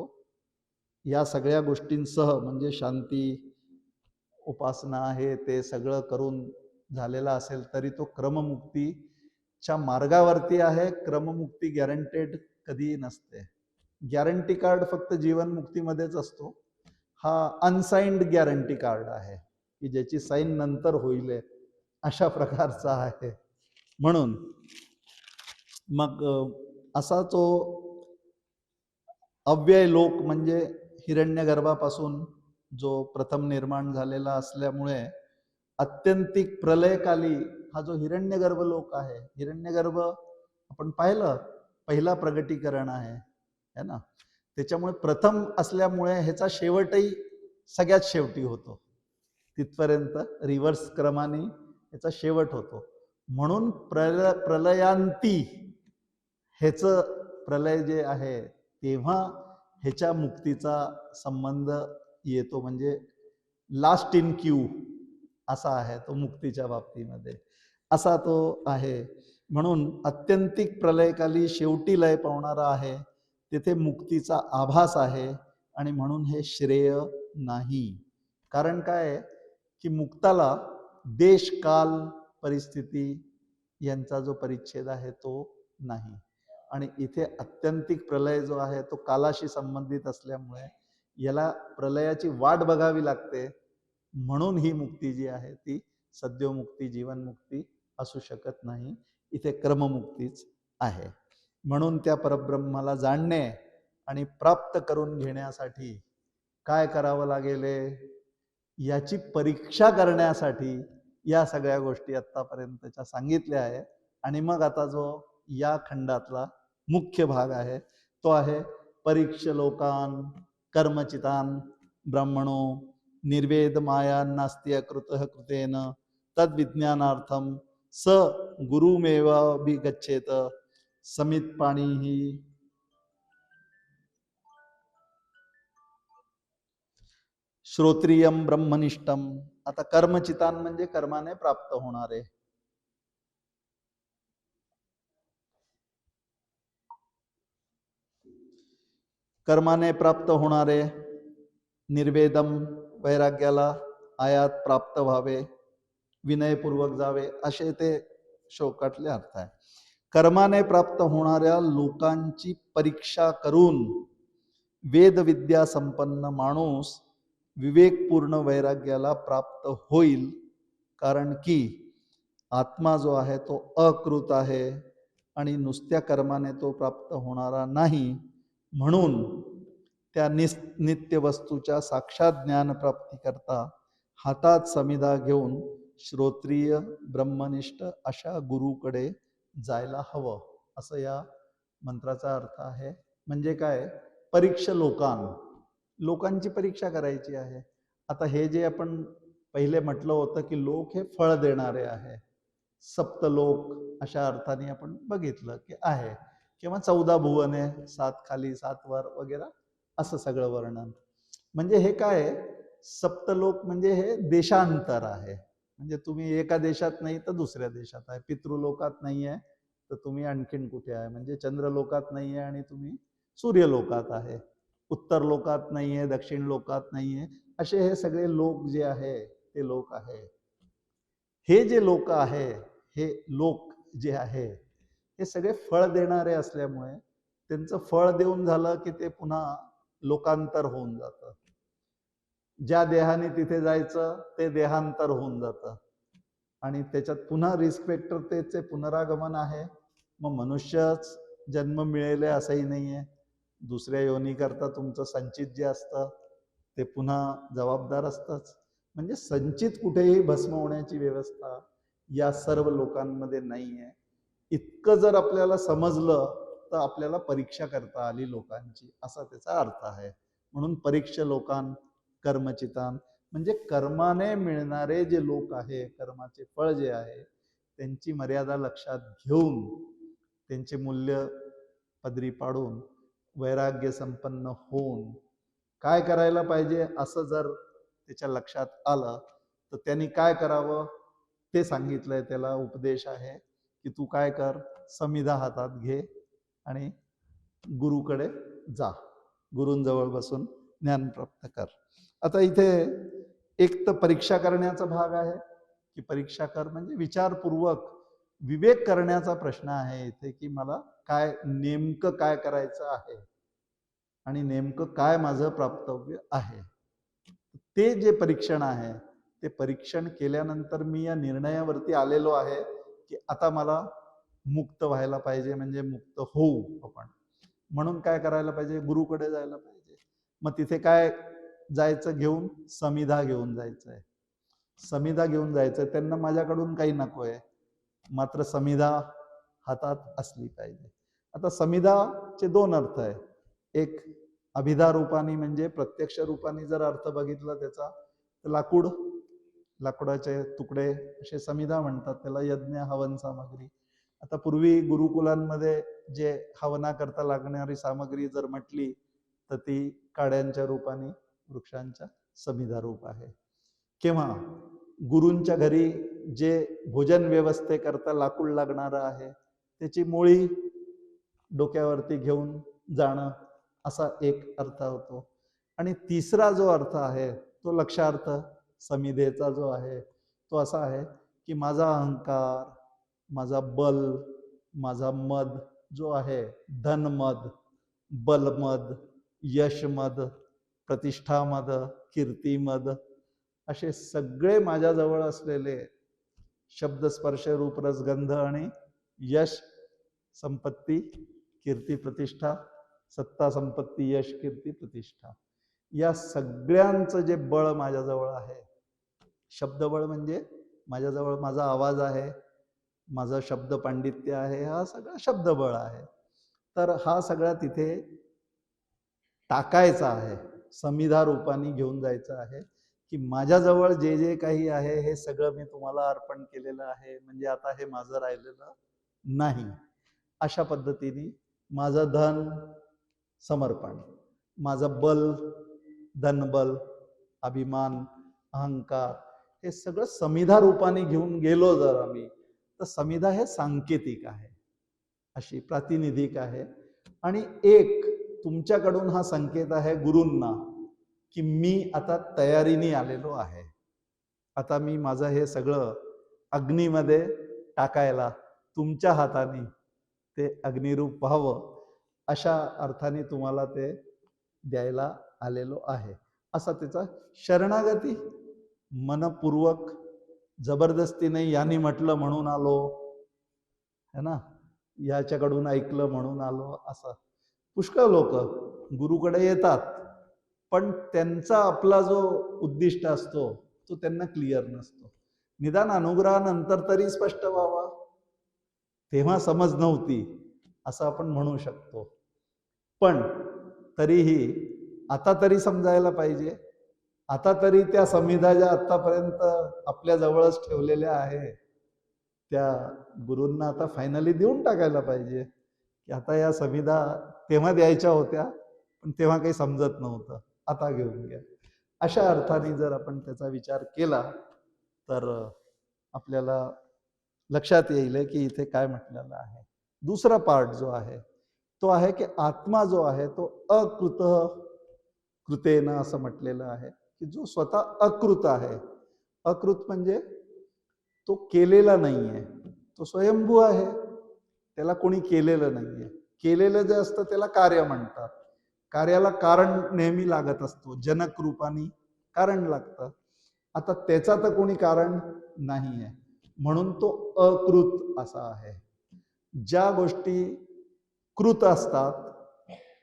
या सगळ्या गोष्टींसह म्हणजे शांती, उपासना हे ते सगळं करून झालेला असेल तरी तो क्रममुक्तीच्या मार्गावरती आहे. क्रममुक्ती गॅरंटेड कधीही नसते. गॅरंटी कार्ड फक्त जीवनमुक्तीमध्येच असतो. हा अनसाइन्ड गॅरंटी कार्ड आहे की ज्याची साईन नंतर होईल अशा प्रकारचा आहे. म्हणून मग असा तो अव्यय लोक म्हणजे हिरण्यगर्भापासून जो प्रथम निर्माण झालेला असल्यामुळे अत्यंतिक प्रलयकाली हा जो हिरण्यगर्भ लोक आहे, हिरण्यगर्भ आपण पाहिलं पहिला प्रगटीकरण आहे ना, त्याच्यामुळे प्रथम असल्यामुळे ह्याचा शेवटही सगळ्यात शेवटी होतो, तिथपर्यंत रिव्हर्स क्रमाने ह्याचा शेवट होतो. म्हणून प्रलयांती ह्याचं प्रलय जे आहे तेव्हा ह्याच्या मुक्तीचा संबंध येतो, म्हणजे लास्ट इन क्यू असा आहे तो मुक्तीच्या बाबतीमध्ये, असा तो आहे. म्हणून अत्यंतिक प्रलयकाली शेवटी लय पावणारा आहे, तिथे मुक्तीचा आभास आहे. आणि म्हणून हे श्रेय नाही. कारण काय की मुक्ताला देश काल परिस्थिती यांचा जो परिच्छेद आहे तो नाही. आणि इथे अत्यंतिक प्रलय जो आहे तो कालाशी संबंधित असल्यामुळे याला प्रलयाची वाट बघावी लागते. म्हणून ही मुक्ती जी आहे ती सद्योमुक्ती, जीवनमुक्ती असू शकत नाही. इथे क्रममुक्तीच आहे. म्हणून त्या परब्रह्माला जाणणे आणि प्राप्त करून घेण्यासाठी काय करावं लागेल याची परीक्षा करण्यासाठी या सगळ्या गोष्टी आतापर्यंतच्या सांगितल्या आहे. आणि मग आता जो या खंडातला मुख्य भाग आहे तो आहे परीक्ष लोकान कर्मचितान ब्राह्मणो निर्वेद माया नास्त्य कृतः कृतेन तद विज्ञानार्थम स गुरुमेव गच्छेत समित पाणी ही श्रोत्रियम ब्रह्मनिष्ठम. आता कर्मचितान म्हणजे कर्माने प्राप्त होणारे, कर्माने प्राप्त होणारे, निर्वेदम वैराग्याला आयात प्राप्त व्हावे, विनयपूर्वक जावे, असे ते श्लोकातले अर्थ आहे. कर्माने प्राप्त होणाऱ्या लोकांची परीक्षा करून वेदविद्या संपन्न माणूस विवेकपूर्ण वैराग्याला प्राप्त होईल. कारण की आत्मा जो आहे तो अकृत आहे आणि नुसत्या कर्माने तो प्राप्त होणारा नाही. म्हणून त्या नित्य वस्तूच्या साक्षात ज्ञान प्राप्ती करता हातात समिधा घेऊन श्रोत्रिय ब्रह्मनिष्ठ अशा गुरुकडे जायला हवं, असं या मंत्राचा अर्थ आहे. म्हणजे काय, परीक्ष लोकांची परीक्षा करायची आहे. आता हे जे आपण पहिले म्हटलं होतं की लोक हे फळ देणारे आहे, सप्तलोक अशा अर्थाने आपण बघितलं की आहे, किंवा 14 भुवने, 7 खाली 7 वर वगैरे, असं सगळं वर्णन. म्हणजे हे काय, सप्तलोक म्हणजे हे देशांतर आहे. म्हणजे तुम्ही एका देशात नाही तर दुसऱ्या देशात आहे, पितृलोकात नाही आहे तर तुम्ही आणखीन कुठे आहे, म्हणजे चंद्रलोकात नाही आहे आणि तुम्ही सूर्यलोकात आहे, उत्तर लोकात नाही आहे, दक्षिण लोकात नाही आहे, असे हे सगळे लोक जे आहे ते लोक आहे. हे जे लोक आहे, हे लोक जे आहे हे सगळे फळ देणारे असल्यामुळे त्यांचं फळ देऊन झालं की ते पुन्हा लोकांतर होऊन जातं. ज्या देहाने तिथे जायचं ते देहांतर होऊन जातं आणि त्याच्यात पुन्हा रिस्क फॅक्टर त्याचे पुनरागमन आहे. मग मनुष्यच जन्म मिळेल असंही नाही आहे. दुसऱ्या योनीकरता तुमचं संचित जे असतं ते पुन्हा जबाबदार असतंच. म्हणजे संचित कुठेही भस्म होण्याची व्यवस्था या सर्व लोकांमध्ये नाही आहे. इतकं जर आपल्याला समजलं तर आपल्याला परीक्षा करता आली लोकांची, असा त्याचा अर्थ आहे. म्हणून परीक्ष लोकां कर्मचितान म्हणजे कर्माने मिळणारे जे लोक आहे, कर्माचे फळ जे आहे त्यांची मर्यादा लक्षात घेऊन त्यांचे मूल्य पदरी पाडून वैराग्य संपन्न होऊन काय करायला पाहिजे असं जर त्याच्या लक्षात आलं तर त्यांनी काय करावं ते सांगितलंय. त्याला उपदेश आहे की तू काय कर, समिधा हातात घे आणि गुरुकडे जा, गुरूंजवळ बसून ज्ञान प्राप्त कर. आता इथे एक तर परीक्षा करण्याचा भाग आहे की परीक्षा कर म्हणजे विचारपूर्वक विवेक करण्याचा प्रश्न आहे इथे की मला काय नेमकं काय करायचं आहे आणि नेमकं काय माझं प्राप्तव्य आहे. ते जे परीक्षण आहे ते परीक्षण केल्यानंतर मी या निर्णयावरती आलेलो आहे की आता मला मुक्त व्हायला पाहिजे, म्हणजे मुक्त होऊ आपण. म्हणून काय करायला पाहिजे, गुरुकडे जायला पाहिजे. मग तिथे काय जायचं घेऊन, समिधा घेऊन जायचंय. समिधा घेऊन जायचंय. त्यांना माझ्याकडून काही नकोय, मात्र समिधा हातात असली पाहिजे. आता समिधाचे दोन अर्थ आहे. एक अभिधा रूपाने म्हणजे प्रत्यक्ष रूपाने जर अर्थ बघितला त्याचा, तर लाकूड, लाकूडाचे तुकडे असे समिधा म्हणतात त्याला. यज्ञ हवन सामग्री. आता पूर्वी गुरुकुलांमध्ये जे हवना करता लागणारी सामग्री जर म्हटली तर ती काड्यांच्या रूपाने वृक्षांच्या समिधा रूप आहे. किंवा गुरूंच्या घरी जे भोजन व्यवस्थेकरता लाकूड लागणारं आहे त्याची मोळी डोक्यावरती घेऊन जाणं, असा एक अर्थ होतो. आणि तिसरा जो अर्थ आहे तो लक्षार्थ समिधेचा जो आहे तो असा आहे की माझा अहंकार, माझा बल, माझा मद जो आहे, धनमद, बलमद, यशमद, प्रतिष्ठामद, कीर्तिमद, असे सगळे माझ्याजवळ असलेले शब्द स्पर्श रूप रस गंध आणि यश संपत्ती कीर्ती प्रतिष्ठा, सत्ता संपत्ती यश कीर्ती प्रतिष्ठा, या सगळ्यांचं जे बळ माझ्याजवळ आहे, शब्दबळ म्हणजे माझ्याजवळ माझा आवाज आहे, माझं शब्द पांडित्य आहे, हा सगळा शब्दबळ आहे. तर हा सगळा तिथे टाकायचा आहे, समिधा रूपाने घेऊन जायचं आहे की माझ्याजवळ जे जे काही आहे हे सगळं मी तुम्हाला अर्पण केलेलं आहे, म्हणजे आता हे माझं राहिलेलं नाही. अशा पद्धतीने माझं धन समर्पण, माझं बल, धनबल, अभिमान, अहंकार, हे सगळं समिधा रूपाने घेऊन गेलो जर आम्ही, तर समिधा हे सांकेतिक आहे, अशी प्रातिनिधिक आहे. आणि एक तुमच्याकडून हा संकेत आहे गुरूंना की मी आता तयारीने आलेलो आहे. आता मी माझं हे सगळं अग्नीमध्ये टाकायला तुमच्या हाताने ते अग्निरूप व्हावं, अशा अर्थाने तुम्हाला ते द्यायला आलेलो आहे. असा त्याचा शरणागती, मनपूर्वक, जबरदस्ती नाही, यांनी म्हटलं म्हणून आलो है ना, याच्याकडून ऐकलं म्हणून आलो, असं. पुष्कळ लोक गुरुकडे येतात पण त्यांचा आपला जो उद्दिष्ट असतो तो त्यांना क्लिअर नसतो. निदान अनुग्रहानंतर तरी स्पष्ट व्हावा, तेव्हा समज नव्हती असं आपण म्हणू शकतो. पण तरीही आता तरी समजायला पाहिजे. आता तरी त्या समिधा ज्या आतापर्यंत आपल्या जवळच ठेवलेल्या आहे त्या गुरूंना आता फायनली देऊन टाकायला पाहिजे की आता या समिधा तेव्हा द्यायच्या होत्या पण तेव्हा काही समजत नव्हतं, आता घेऊन घ्या. अशा अर्थाने जर आपण त्याचा विचार केला तर आपल्याला लक्षात येईल की इथे काय म्हटलेलं आहे. दुसरा पार्ट जो आहे तो आहे की आत्मा जो आहे तो अकृत कृतेन असं म्हटलेलं आहे की जो स्वतः अकृत आहे. अकृत म्हणजे तो केलेला नाहीये, तो स्वयंभू आहे, त्याला कोणी केलेलं नाहीये. केलेलं जे असतं त्याला कार्य म्हणतात. कार्याला कारण नेहमी लागत असतो, जनक रूपाने कारण लागतं. आता त्याचा तर कोणी कारण नाहीये म्हणून तो अकृत असा आहे. ज्या गोष्टी कृत असतात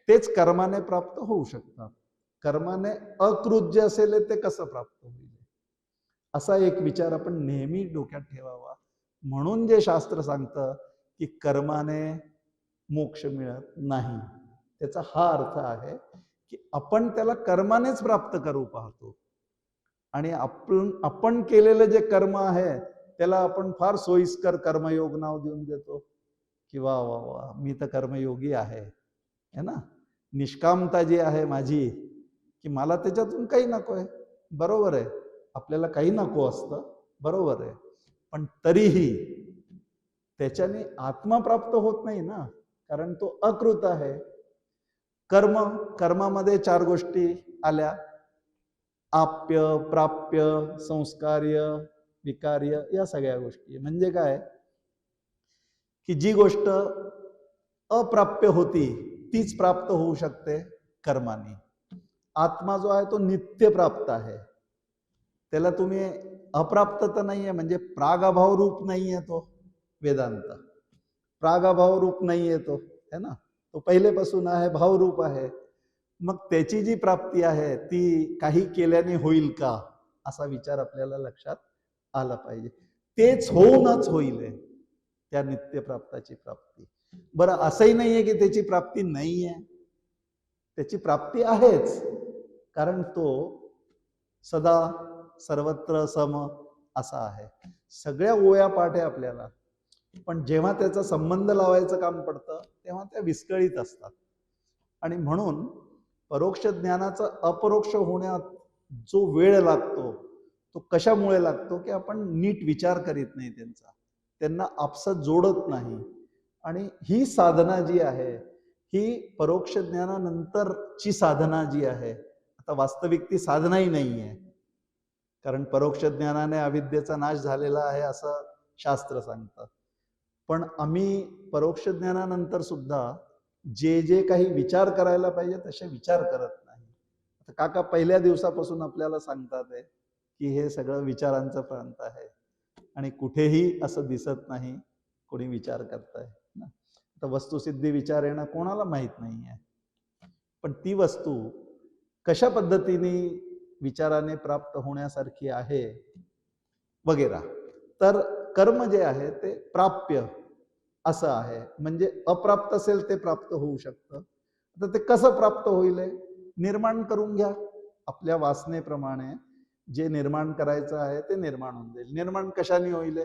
तेच कर्माने प्राप्त होऊ शकतात. कर्माने अकृत जे असेल ते कसं प्राप्त होईल, असा एक विचार आपण नेहमी डोक्यात ठेवावा. म्हणून जे शास्त्र सांगतं की कर्माने मोक्ष मिळत नाही, त्याचा हा अर्थ आहे की आपण त्याला कर्मानेच प्राप्त करू पाहतो आणि आपण केलेलं जे कर्म आहे त्याला आपण फार सोयीस्कर कर्मयोग नाव देऊन देतो की वा वा वा मी तर कर्मयोगी आहे, है ना. निष्कामता जी आहे माझी की मला त्याच्यातून काही नको आहे. बरोबर आहे, आपल्याला काही नको असतं, बरोबर आहे, पण तरीही त्याच्याने आत्मा प्राप्त होत नाही ना, कारण तो अकृत आहे. कर्मामध्ये 4 गोष्टी आल्या: आप्य, प्राप्य, संस्कार्य, विकार्य, या सगळ्या गोष्टी. म्हणजे काय की जी गोष्ट अप्राप्य होती तीच प्राप्त होऊ शकते कर्माने. आत्मा जो आहे तो नित्य प्राप्त आहे, त्याला तुम्ही अप्राप्त तर नाहीये, म्हणजे प्रागभाव रूप नाहीये तो वेदांत. प्रागभाव रूप नाहीये तो, है ना, तो पहिलेपासून आहे, भावरूप आहे. मग त्याची जी प्राप्ती आहे ती काही केल्याने होईल का, असा विचार आपल्याला लक्षात आला पाहिजे. तेच होऊनच होईल त्या नित्यप्राप्ताची प्राप्ती. बरं, असंही नाहीये की त्याची प्राप्ती नाहीये, त्याची प्राप्ती आहेच, कारण तो सदा सर्वत्र सम असा आहे. सगळ्या ओया पाठ आहे आपल्याला, पण जेव्हा त्याचा संबंध लावायचं काम पडतं तेव्हा त्या विस्कळीत असतात. आणि म्हणून परोक्ष ज्ञानाचं अपरोक्ष होण्यात जो वेळ लागतो तो कशामुळे लागतो की आपण नीट विचार करीत नाही त्यांना आपसात जोडत नाही. आणि ही साधना जी आहे ही परोक्ष ज्ञानानंतरची साधना जी आहे, आता वास्तविक ती साधनाही नाही आहे, कारण परोक्ष ज्ञानाने अविद्येचा नाश झालेला आहे असं शास्त्र सांगतं. पण आम्ही परोक्ष ज्ञानानंतर सुद्धा जे जे काही विचार करायला पाहिजे तसे विचार करत नाही. आता काका पहिल्या दिवसापासून आपल्याला सांगतात आहे की हे सगळं विचारांचं प्रांत आहे आणि कुठेही असं दिसत नाही कोणी विचार करताय ना. आता वस्तुसिद्धी विचार येणं कोणाला माहित नाही आहे, पण ती वस्तू कशा पद्धतीने विचाराने प्राप्त होण्यासारखी आहे वगैरे. तर कर्म जे आहे ते प्राप्य असं आहे, म्हणजे अप्राप्त असेल ते प्राप्त होऊ शकतं. तर ते कसं प्राप्त होईल? निर्माण करून घ्या आपल्या वासनेप्रमाणे. जे निर्माण करायचं आहे ते निर्माण होऊन जाईल. निर्माण कशाने होईल?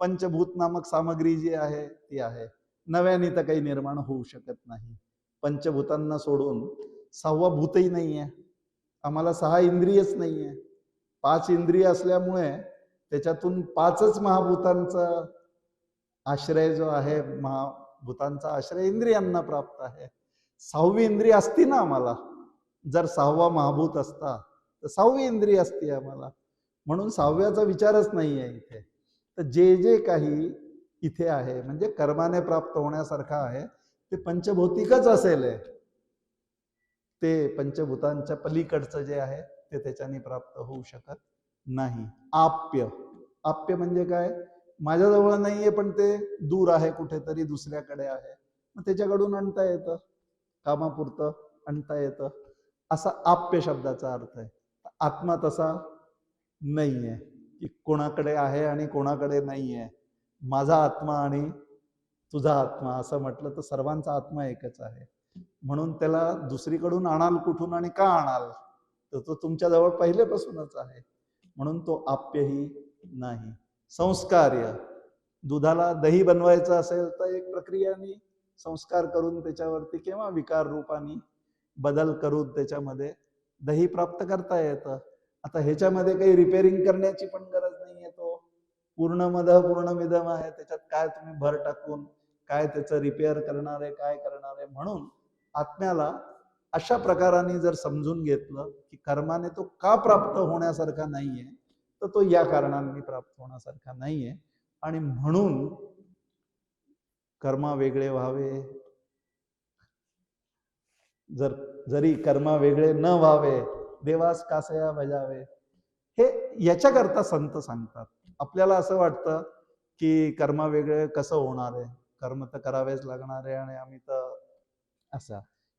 पंचभूत नामक सामग्री जी आहे ती आहे. नव्याने तर काही निर्माण होऊ शकत नाही. पंचभूतांना सोडून 6वं भूतही नाहीये. आम्हाला 6 इंद्रियच नाहीये. 5 इंद्रिय असल्यामुळे त्याच्यातून 5च महाभूतांचा आश्रय जो आहे, महाभूतांचा आश्रय इंद्रियांना प्राप्त आहे. 6वी इंद्रिय असती ना आम्हाला, जर 6वा महाभूत असता तर 6वी इंद्रिय असती आम्हाला, म्हणून 6व्याचा विचारच नाही आहे इथे. तर जे जे काही इथे आहे म्हणजे कर्माने प्राप्त होण्यासारखं आहे ते पंचभौतिकच असेल. ते पंचभूतांच्या पलीकडचं जे आहे ते त्याच्याने प्राप्त होऊ शकत नाही. आप्य, आप्य म्हणजे काय? माझ्याजवळ नाहीये पण ते दूर आहे, कुठेतरी दुसऱ्याकडे आहे, मग त्याच्याकडून आणता येतं, कामापुरतं आणता येतं, असा आप्य शब्दाचा अर्थ आहे. आत्मा तसा नाहीये की कोणाकडे आहे आणि कोणाकडे नाहीये. माझा आत्मा आणि तुझा आत्मा असं म्हटलं तर सर्वांचा आत्मा एकच आहे. म्हणून त्याला दुसरीकडून आणाल कुठून आणि का आणाल? तर तो तुमच्या जवळ पहिलेपासूनच आहे, म्हणून तो आप्यही नाही. संस्कार्य, दुधाला दही बनवायचं असेल तर एक प्रक्रियाने संस्कार करून त्याच्यावरती किंवा विकार रूपाने बदल करून त्याच्यामध्ये दही प्राप्त करता येतं. आता ह्याच्यामध्ये काही रिपेअरिंग करण्याची पण गरज नाहीये. तो पूर्णमद पूर्णमिदम आहे, त्याच्यात काय तुम्ही भर टाकून काय त्याचं रिपेअर करणार आहे, काय करणार आहे. म्हणून आत्म्याला अशा प्रकाराने जर समजून घेतलं की कर्माने तो का प्राप्त होण्यासारखा नाहीये, तर तो या कारणांनी प्राप्त होण्यासारखा नाहीये. आणि म्हणून कर्मा वेगळे व्हावे, जरी कर्मा वेगळे न व्हावे देवास कासया बजावे, हे याच्याकरता संत सांगतात. आपल्याला असं वाटतं की कर्मा वेगळे कसं होणार आहे, कर्म तर करावेच लागणार आहे आणि आम्ही तर असा,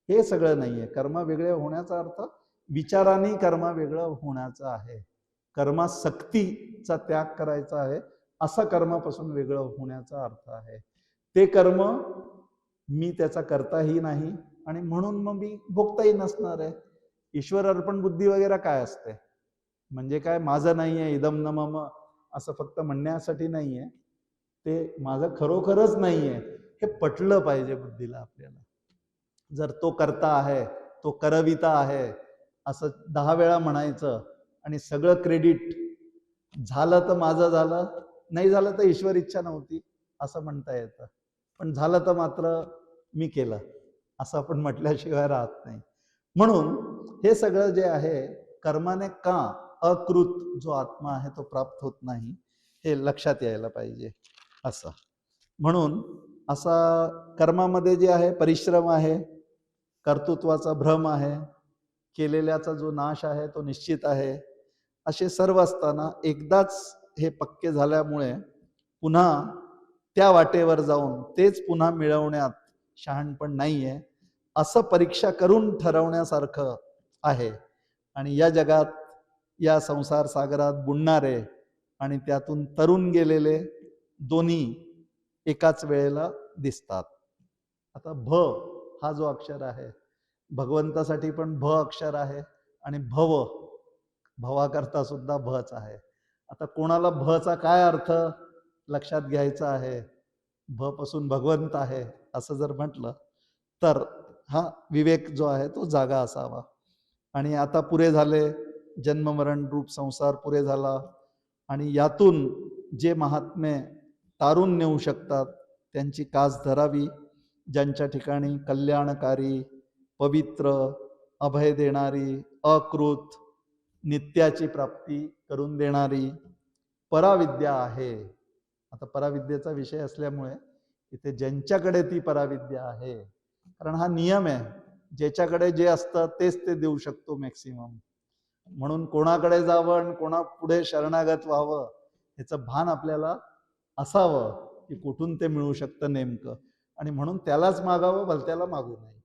हे सगळं नाहीये. कर्म वेगळे होण्याचा अर्थ विचाराने कर्म वेगळं होण्याचं आहे. कर्मासक्तीचा त्याग करायचा आहे असा कर्मापासून वेगळं होण्याचा अर्थ आहे. ते कर्म मी त्याचा करताही नाही आणि म्हणून मग मी भोगताही नसणार आहे. ईश्वर अर्पण बुद्धी वगैरे काय असते म्हणजे काय, माझं नाहीये इदम न मम असं फक्त म्हणण्यासाठी नाहीये, ते माझं खरोखरच नाहीये हे पटलं पाहिजे बुद्धीला आपल्याला. जर तो करता आहे, तो करविता आहे असं 10 वेळा म्हणायचं आणि सगळं क्रेडिट झालं तर माझं झालं, नाही झालं तर ईश्वर इच्छा नव्हती असं म्हणता येतं. पण झालं तर मात्र मी केलं असं आपण म्हटल्याशिवाय राहत नाही. म्हणून हे सगळं जे आहे कर्माने का अकृत जो आत्मा आहे तो प्राप्त होत नाही हे लक्षात यायला पाहिजे असं. म्हणून असा कर्मामध्ये जे आहे परिश्रम आहे, कर्तृत्वाचा भ्रम आहे, केलेल्याचा जो नाश आहे तो निश्चित आहे, असे सर्व असताना एकदाच हे पक्के झाल्यामुळे पुन्हा त्या वाटेवर जाऊन तेच पुन्हा मिळवण्यात शहाणपण नाहीये असं परीक्षा करून ठरवण्यासारखं आहे. आणि या जगात या संसार सागरात बुडणारे आणि त्यातून तरून गेलेले दोन्ही एकाच वेळेला दिसतात. आता भ हा जो अक्षर आहे भगवंतासाठी पण भ अक्षर आहे आणि भवाकरता सुद्धा भच आहे. आता कोणाला भचा काय अर्थ लक्षात घ्यायचा आहे, भ पासून भगवंत आहे असं जर म्हटलं तर हा विवेक जो आहे तो जागा असावा. आणि आता पुरे झाले, जन्म मरण रूप संसार पुरे झाला आणि यातून जे महात्मे तारून नेऊ शकतात त्यांची कास धरावी, ज्यांच्या ठिकाणी कल्याणकारी, पवित्र, अभय देणारी, अकृत, नित्याची प्राप्ती करून देणारी पराविद्या आहे. आता पराविद्येचा विषय असल्यामुळे इथे ज्यांच्याकडे ती पराविद्या आहे, कारण हा नियम आहे, ज्याच्याकडे जे असतं तेच ते देऊ शकतो मॅक्सिमम. म्हणून कोणाकडे जावं आणि कोणा पुढे शरणागत व्हावं ह्याचं भान आपल्याला असावं की कुठून ते मिळू शकतं नेमकं, आणि म्हणून त्यालाच मागावं, भलत्याला मागू नये,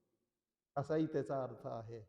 असाही त्याचा अर्थ आहे.